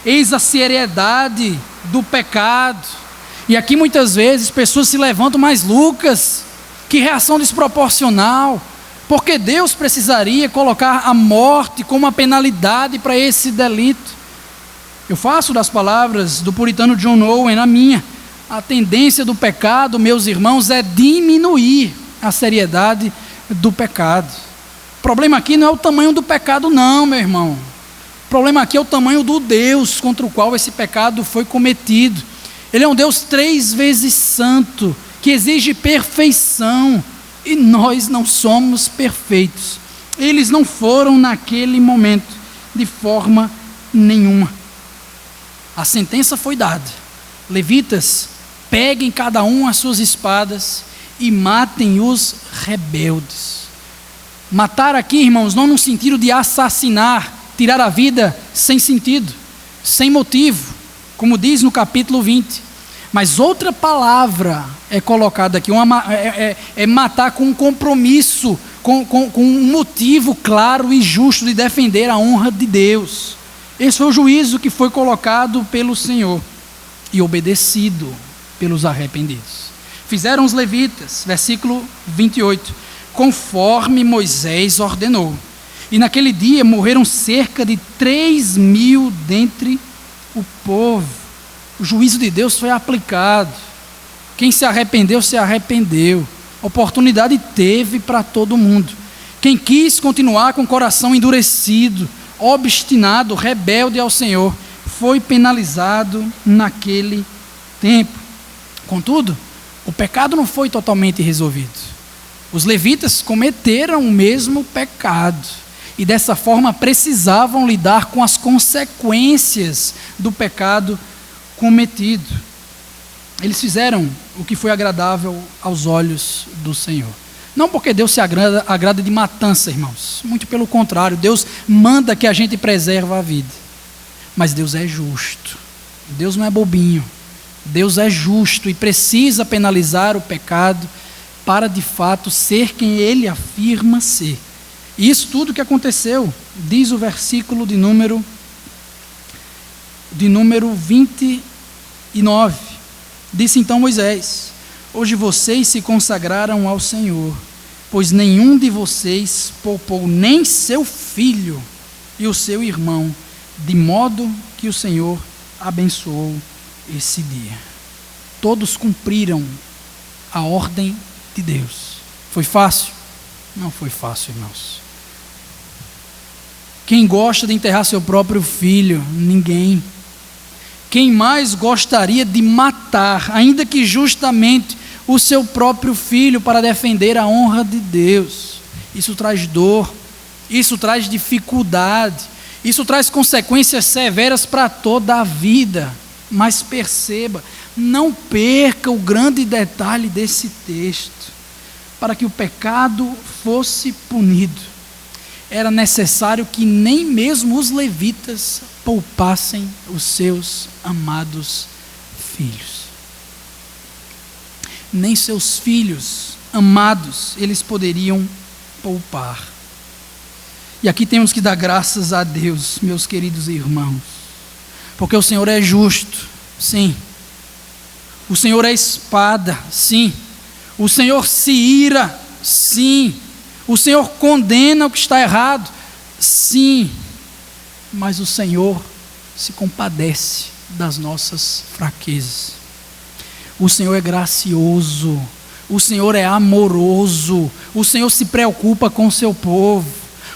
Eis a seriedade do pecado. E aqui muitas vezes pessoas se levantam, mas Lucas, que reação desproporcional. Porque Deus precisaria colocar a morte como uma penalidade para esse delito. Eu faço das palavras do puritano John Owen a minha. A tendência do pecado, meus irmãos, é diminuir a seriedade do pecado. O problema aqui não é o tamanho do pecado não, meu irmão. O problema aqui é o tamanho do Deus contra o qual esse pecado foi cometido. Ele é um Deus 3 vezes santo, que exige perfeição, e nós não somos perfeitos. Eles não foram naquele momento, de forma nenhuma. A sentença foi dada. Levitas, peguem cada um as suas espadas e matem os rebeldes. Matar aqui, irmãos, não no sentido de assassinar, tirar a vida sem sentido, sem motivo, como diz no capítulo 20. Mas outra palavra é colocada aqui, é matar com um compromisso, com um motivo claro e justo de defender a honra de Deus. Esse foi o juízo que foi colocado pelo Senhor e obedecido pelos arrependidos. Fizeram os levitas, versículo 28, conforme Moisés ordenou. E naquele dia morreram cerca de 3.000 dentre o povo. O juízo de Deus foi aplicado. Quem se arrependeu, se arrependeu. Oportunidade teve para todo mundo. Quem quis continuar com o coração endurecido, obstinado, rebelde ao Senhor, foi penalizado naquele tempo. Contudo, o pecado não foi totalmente resolvido. Os levitas cometeram o mesmo pecado e dessa forma precisavam lidar com as consequências do pecado cometido. Eles fizeram o que foi agradável aos olhos do Senhor. Não porque Deus se agrada de matança, irmãos. Muito pelo contrário, Deus manda que a gente preserve a vida. Mas Deus é justo. Deus não é bobinho. Deus é justo e precisa penalizar o pecado para de fato ser quem Ele afirma ser. E isso tudo que aconteceu, diz o versículo de número 29. Disse então Moisés: hoje vocês se consagraram ao Senhor, pois nenhum de vocês poupou nem seu filho e o seu irmão, de modo que o Senhor abençoou esse dia. Todos cumpriram a ordem de Deus. Foi fácil? Não foi fácil, irmãos. Quem gosta de enterrar seu próprio filho? Ninguém. Quem mais gostaria de matar, ainda que justamente, o seu próprio filho para defender a honra de Deus? Isso traz dor, isso traz dificuldade, isso traz consequências severas para toda a vida. Mas perceba, não perca o grande detalhe desse texto. Para que o pecado fosse punido, era necessário que nem mesmo os levitas poupassem os seus amados filhos. Nem seus filhos amados eles poderiam poupar. E aqui temos que dar graças a Deus, meus queridos irmãos, porque o Senhor é justo, sim. O Senhor é espada, sim. O Senhor se ira, sim. O Senhor condena o que está errado, sim. Mas o Senhor se compadece das nossas fraquezas. O Senhor é gracioso, o Senhor é amoroso, o Senhor se preocupa com o seu povo.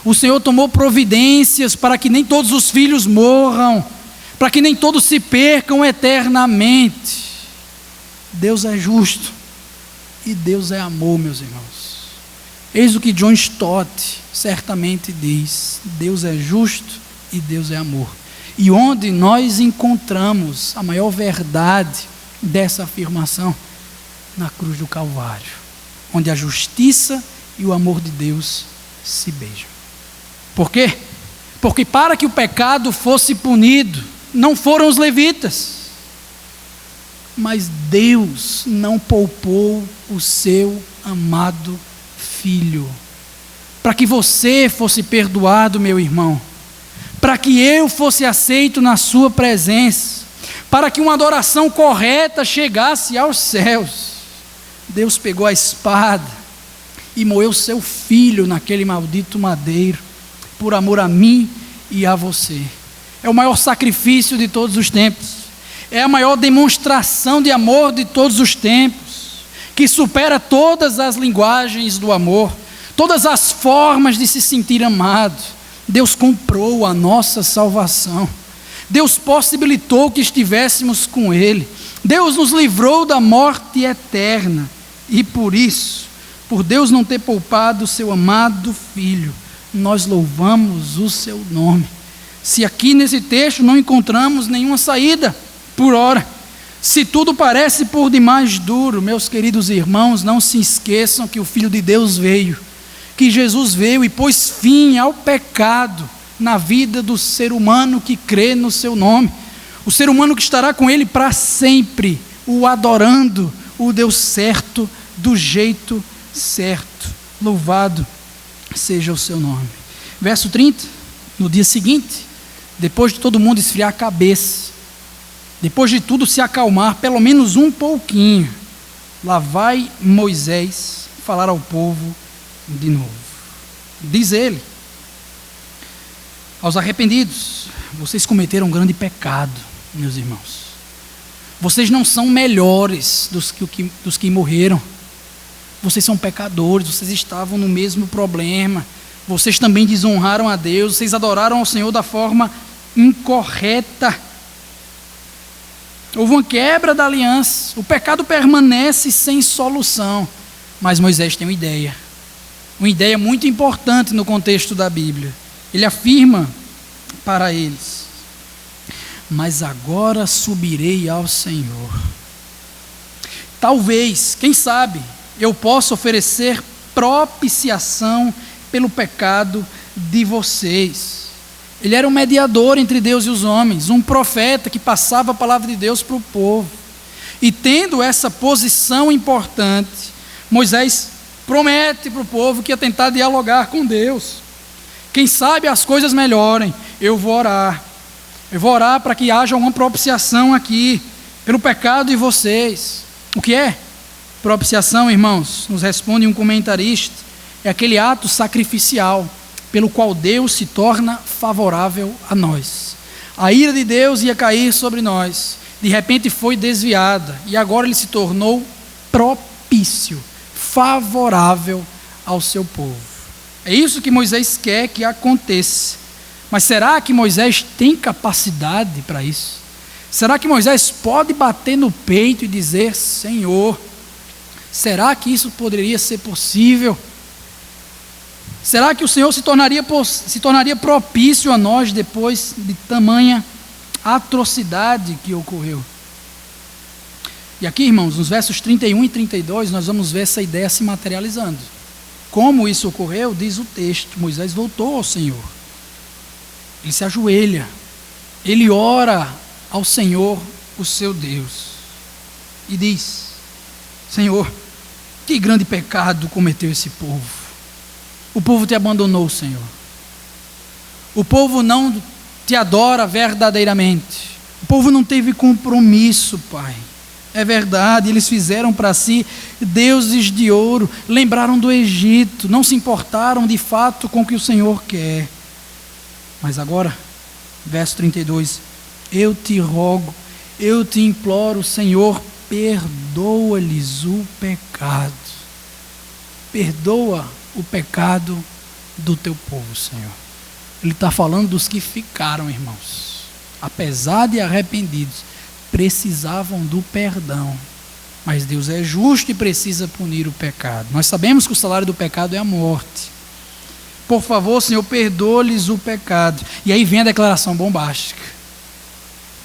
O Senhor tomou providências para que nem todos os filhos morram, para que nem todos se percam eternamente. Deus é justo e Deus é amor, meus irmãos. Eis o que John Stott certamente diz: Deus é justo e Deus é amor. E onde nós encontramos a maior verdade dessa afirmação? Na cruz do Calvário, onde a justiça e o amor de Deus se beijam. Por quê? Porque para que o pecado fosse punido, não foram os levitas, mas Deus não poupou o seu amado Filho, para que você fosse perdoado, meu irmão, para que eu fosse aceito na sua presença, para que uma adoração correta chegasse aos céus. Deus pegou a espada e moeu seu Filho naquele maldito madeiro, por amor a mim e a você. É o maior sacrifício de todos os tempos, é a maior demonstração de amor de todos os tempos, que supera todas as linguagens do amor, todas as formas de se sentir amado. Deus comprou a nossa salvação, Deus possibilitou que estivéssemos com Ele, Deus nos livrou da morte eterna, e por isso, por Deus não ter poupado o seu amado Filho, nós louvamos o seu nome. Se aqui nesse texto não encontramos nenhuma saída, por ora, se tudo parece por demais duro, meus queridos irmãos, não se esqueçam que o Filho de Deus veio, que Jesus veio e pôs fim ao pecado na vida do ser humano que crê no seu nome, o ser humano que estará com Ele para sempre, o adorando, o Deus certo, do jeito certo. Louvado seja o seu nome. Verso 30, no dia seguinte, depois de todo mundo esfriar a cabeça, depois de tudo se acalmar, pelo menos um pouquinho, lá vai Moisés falar ao povo de novo. Diz ele aos arrependidos: vocês cometeram um grande pecado, meus irmãos. Vocês não são melhores dos que morreram. Vocês são pecadores, vocês estavam no mesmo problema. Vocês também desonraram a Deus, vocês adoraram ao Senhor da forma incorreta. Houve uma quebra da aliança. O pecado permanece sem solução. Mas Moisés tem uma ideia muito importante no contexto da Bíblia. Ele afirma para eles: mas agora subirei ao Senhor. Talvez, quem sabe, eu possa oferecer propiciação pelo pecado de vocês. Ele era um mediador entre Deus e os homens, um profeta que passava a palavra de Deus para o povo. E tendo essa posição importante, Moisés promete para o povo que ia tentar dialogar com Deus. Quem sabe as coisas melhorem, eu vou orar. Eu vou orar para que haja uma propiciação aqui, pelo pecado de vocês. O que é propiciação, irmãos? Nos responde um comentarista: é aquele ato sacrificial pelo qual Deus se torna favorável a nós. A ira de Deus ia cair sobre nós, de repente foi desviada, e agora ele se tornou propício, favorável ao seu povo. É isso que Moisés quer que aconteça. Mas será que Moisés tem capacidade para isso? Será que Moisés pode bater no peito e dizer: Senhor, será que isso poderia ser possível? Será que o Senhor se tornaria propício a nós depois de tamanha atrocidade que ocorreu? E aqui, irmãos, nos versos 31 e 32, nós vamos ver essa ideia se materializando. Como isso ocorreu, diz o texto: Moisés voltou ao Senhor. Ele se ajoelha, ele ora ao Senhor, o seu Deus, e diz: Senhor, que grande pecado cometeu esse povo. O povo te abandonou, Senhor. O povo não te adora verdadeiramente. O povo não teve compromisso, Pai. É verdade, eles fizeram para si deuses de ouro, lembraram do Egito, não se importaram de fato com o que o Senhor quer. Mas agora, verso 32, eu te rogo, eu te imploro, Senhor, perdoa-lhes o pecado. Perdoa o pecado do teu povo, Senhor. Ele está falando dos que ficaram, irmãos. Apesar de arrependidos, precisavam do perdão. Mas Deus é justo e precisa punir o pecado. Nós sabemos que o salário do pecado é a morte. Por favor, Senhor, perdoa-lhes o pecado. E aí vem a declaração bombástica: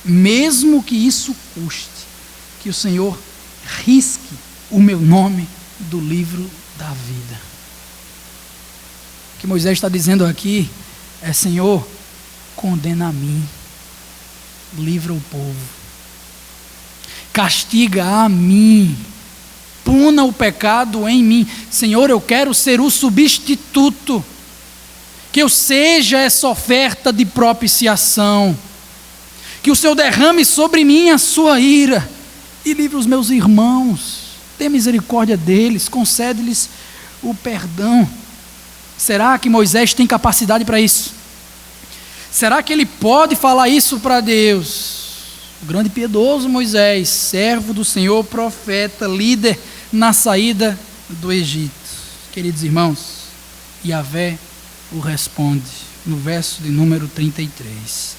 mesmo que isso custe que o Senhor risque o meu nome do livro da vida. O que Moisés está dizendo aqui é: Senhor, condena a mim, livra o povo, castiga a mim, puna o pecado em mim. Senhor, eu quero ser o substituto, que eu seja essa oferta de propiciação, que o Senhor derrame sobre mim a sua ira e livre os meus irmãos, tenha misericórdia deles, concede-lhes o perdão. Será que Moisés tem capacidade para isso? Será que ele pode falar isso para Deus? O grande e piedoso Moisés, servo do Senhor, profeta, líder na saída do Egito. Queridos irmãos, Yahvé o responde no verso de número 33.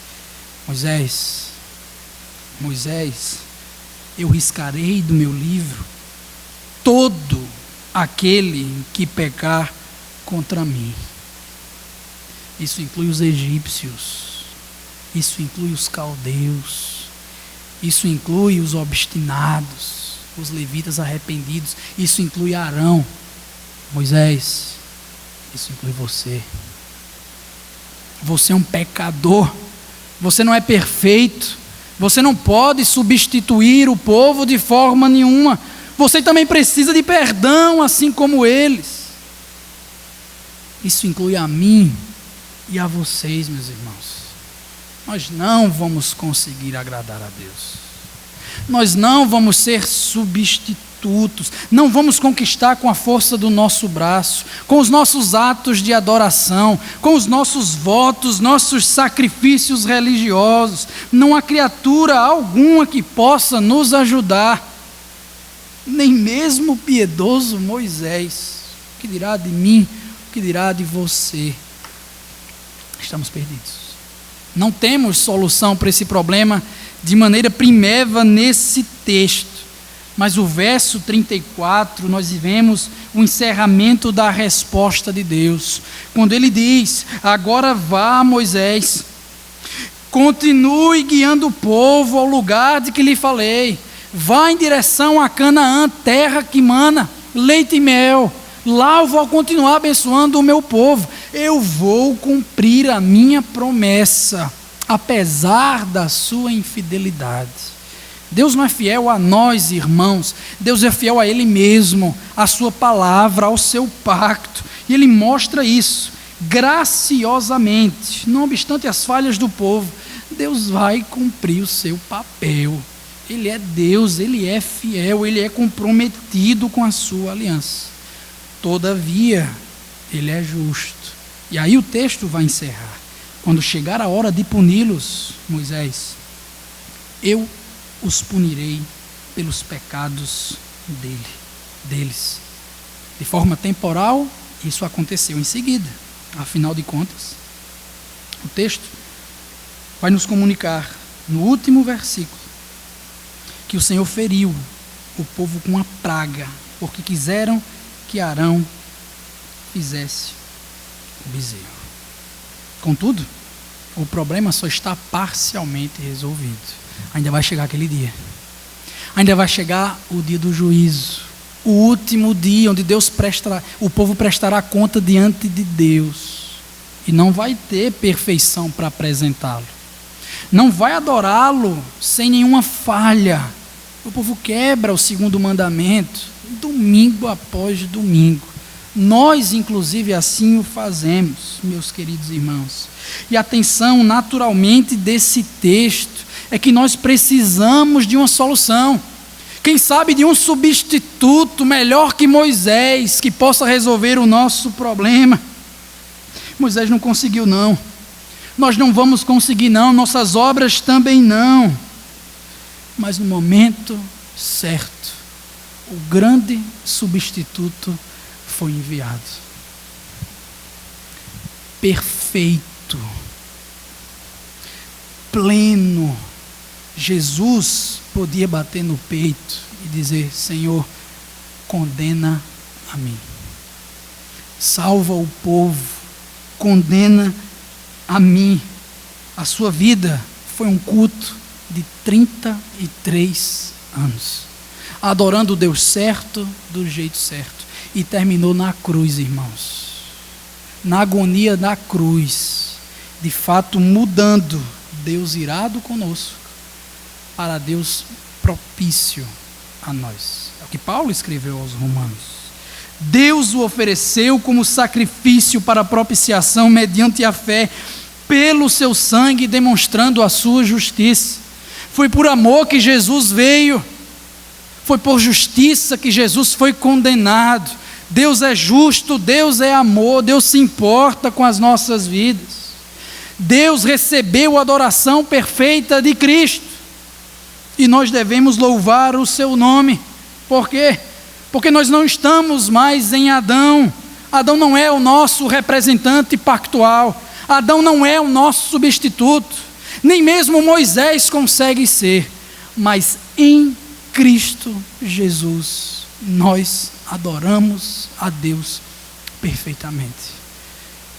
Moisés, eu riscarei do meu livro todo aquele que pecar contra mim. Isso inclui os egípcios, isso inclui os caldeus, isso inclui os obstinados, os levitas arrependidos, isso inclui Arão. Moisés, isso inclui você. Você é um pecador, você não é perfeito, você não pode substituir o povo de forma nenhuma. Você também precisa de perdão, assim como eles. Isso inclui a mim e a vocês, meus irmãos. Nós não vamos conseguir agradar a Deus. Nós não vamos ser substitutos estatutos, não vamos conquistar com a força do nosso braço, com os nossos atos de adoração, com os nossos votos, nossos sacrifícios religiosos. Não há criatura alguma que possa nos ajudar, nem mesmo o piedoso Moisés. O que dirá de mim? O que dirá de você? Estamos perdidos. Não temos solução para esse problema de maneira primeva nesse texto. Mas o verso 34, nós vemos o encerramento da resposta de Deus. Quando ele diz: agora vá, Moisés, continue guiando o povo ao lugar de que lhe falei. Vá em direção a Canaã, terra que mana leite e mel. Lá eu vou continuar abençoando o meu povo. Eu vou cumprir a minha promessa, apesar da sua infidelidade. Deus não é fiel a nós, irmãos. Deus é fiel a Ele mesmo, à sua palavra, ao seu pacto. E Ele mostra isso graciosamente. Não obstante as falhas do povo, Deus vai cumprir o seu papel. Ele é Deus, Ele é fiel, Ele é comprometido com a sua aliança. Todavia, Ele é justo. E aí o texto vai encerrar. Quando chegar a hora de puni-los, Moisés, eu os punirei pelos pecados deles. De forma temporal, isso aconteceu em seguida. Afinal de contas, o texto vai nos comunicar, no último versículo, que o Senhor feriu o povo com uma praga, porque quiseram que Arão fizesse o bezerro. Contudo, o problema só está parcialmente resolvido. Ainda vai chegar aquele dia. Ainda vai chegar o dia do juízo. O último dia onde o povo prestará conta diante de Deus. E não vai ter perfeição para apresentá-lo. Não vai adorá-lo sem nenhuma falha. O povo quebra o segundo mandamento, domingo após domingo. Nós, inclusive, assim o fazemos, meus queridos irmãos. E a atenção, naturalmente, desse texto é que nós precisamos de uma solução. Quem sabe de um substituto melhor que Moisés, que possa resolver o nosso problema. Moisés não conseguiu, não. Nós não vamos conseguir, não. Nossas obras também não. Mas no momento certo, o grande substituto foi enviado. Perfeito, pleno. Jesus podia bater no peito e dizer: Senhor, condena a mim. Salva o povo, condena a mim. A sua vida foi um culto de 33 anos, adorando o Deus certo, do jeito certo. E terminou na cruz, irmãos. Na agonia da cruz. De fato, mudando Deus irado conosco para Deus propício a nós. É o que Paulo escreveu aos Romanos. Deus o ofereceu como sacrifício para propiciação mediante a fé, pelo seu sangue, demonstrando a sua justiça. Foi por amor que Jesus veio. Foi por justiça que Jesus foi condenado. Deus é justo, Deus é amor, Deus se importa com as nossas vidas. Deus recebeu a adoração perfeita de Cristo. E nós devemos louvar o seu nome. Por quê? Porque nós não estamos mais em Adão. Adão não é o nosso representante pactual. Adão não é o nosso substituto. Nem mesmo Moisés consegue ser. Mas em Cristo Jesus, nós adoramos a Deus perfeitamente.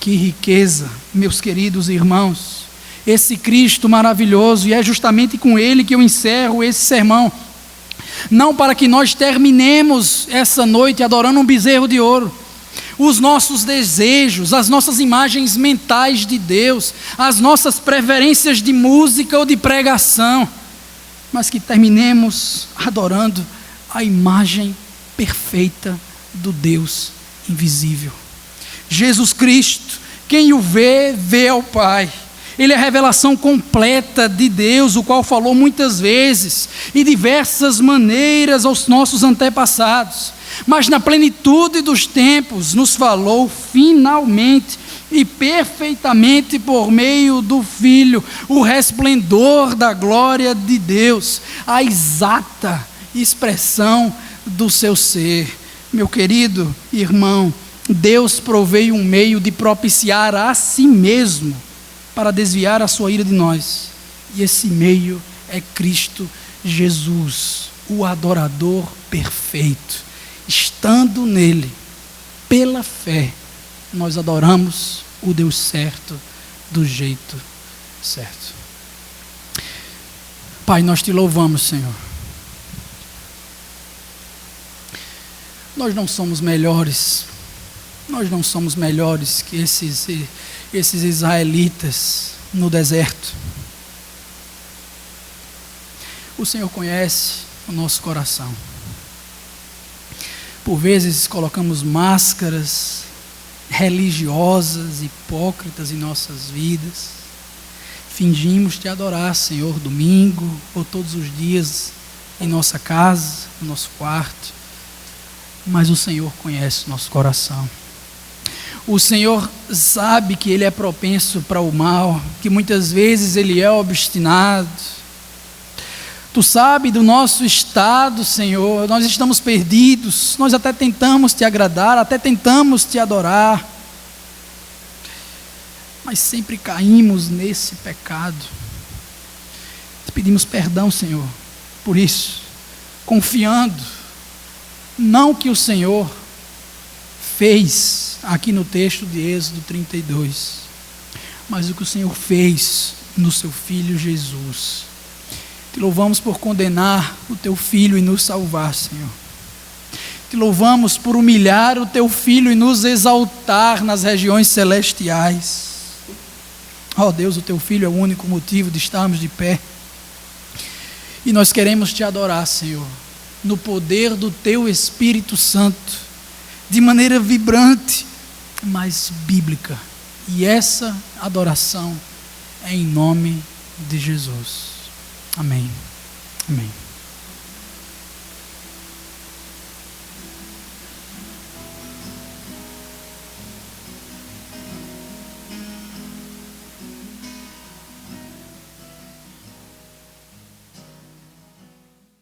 Que riqueza, meus queridos irmãos, esse Cristo maravilhoso, e é justamente com Ele que eu encerro esse sermão. Não para que nós terminemos essa noite adorando um bezerro de ouro, os nossos desejos, as nossas imagens mentais de Deus, as nossas preferências de música ou de pregação, mas que terminemos adorando a imagem perfeita do Deus invisível. Jesus Cristo, quem o vê, vê ao Pai. Ele é a revelação completa de Deus, o qual falou muitas vezes e diversas maneiras aos nossos antepassados, mas na plenitude dos tempos nos falou finalmente e perfeitamente por meio do Filho, o resplendor da glória de Deus, a exata expressão do seu ser. Meu querido irmão, Deus proveio um meio de propiciar a si mesmo para desviar a sua ira de nós. E esse meio é Cristo Jesus, o adorador perfeito. Estando nele, pela fé, nós adoramos o Deus certo, do jeito certo. Pai, nós te louvamos, Senhor. Nós não somos melhores que esses israelitas no deserto. O Senhor conhece o nosso coração. Por vezes colocamos máscaras religiosas, hipócritas em nossas vidas. Fingimos te adorar, Senhor, domingo ou todos os dias em nossa casa, no nosso quarto. Mas o Senhor conhece o nosso coração. O Senhor sabe que ele é propenso para o mal, que muitas vezes ele é obstinado. Tu sabe do nosso estado, Senhor. Nós estamos perdidos. Nós até tentamos te agradar, até tentamos te adorar, mas sempre caímos nesse pecado. Te pedimos perdão, Senhor, por isso, confiando não que o Senhor fez aqui no texto de Êxodo 32, mas o que o Senhor fez no seu Filho Jesus. Te louvamos por condenar o teu Filho e nos salvar, Senhor. Te louvamos por humilhar o teu Filho e nos exaltar nas regiões celestiais. Ó Deus, o teu Filho é o único motivo de estarmos de pé. E nós queremos te adorar, Senhor, no poder do teu Espírito Santo, de maneira vibrante, mas bíblica. E essa adoração é em nome de Jesus. Amém. Amém.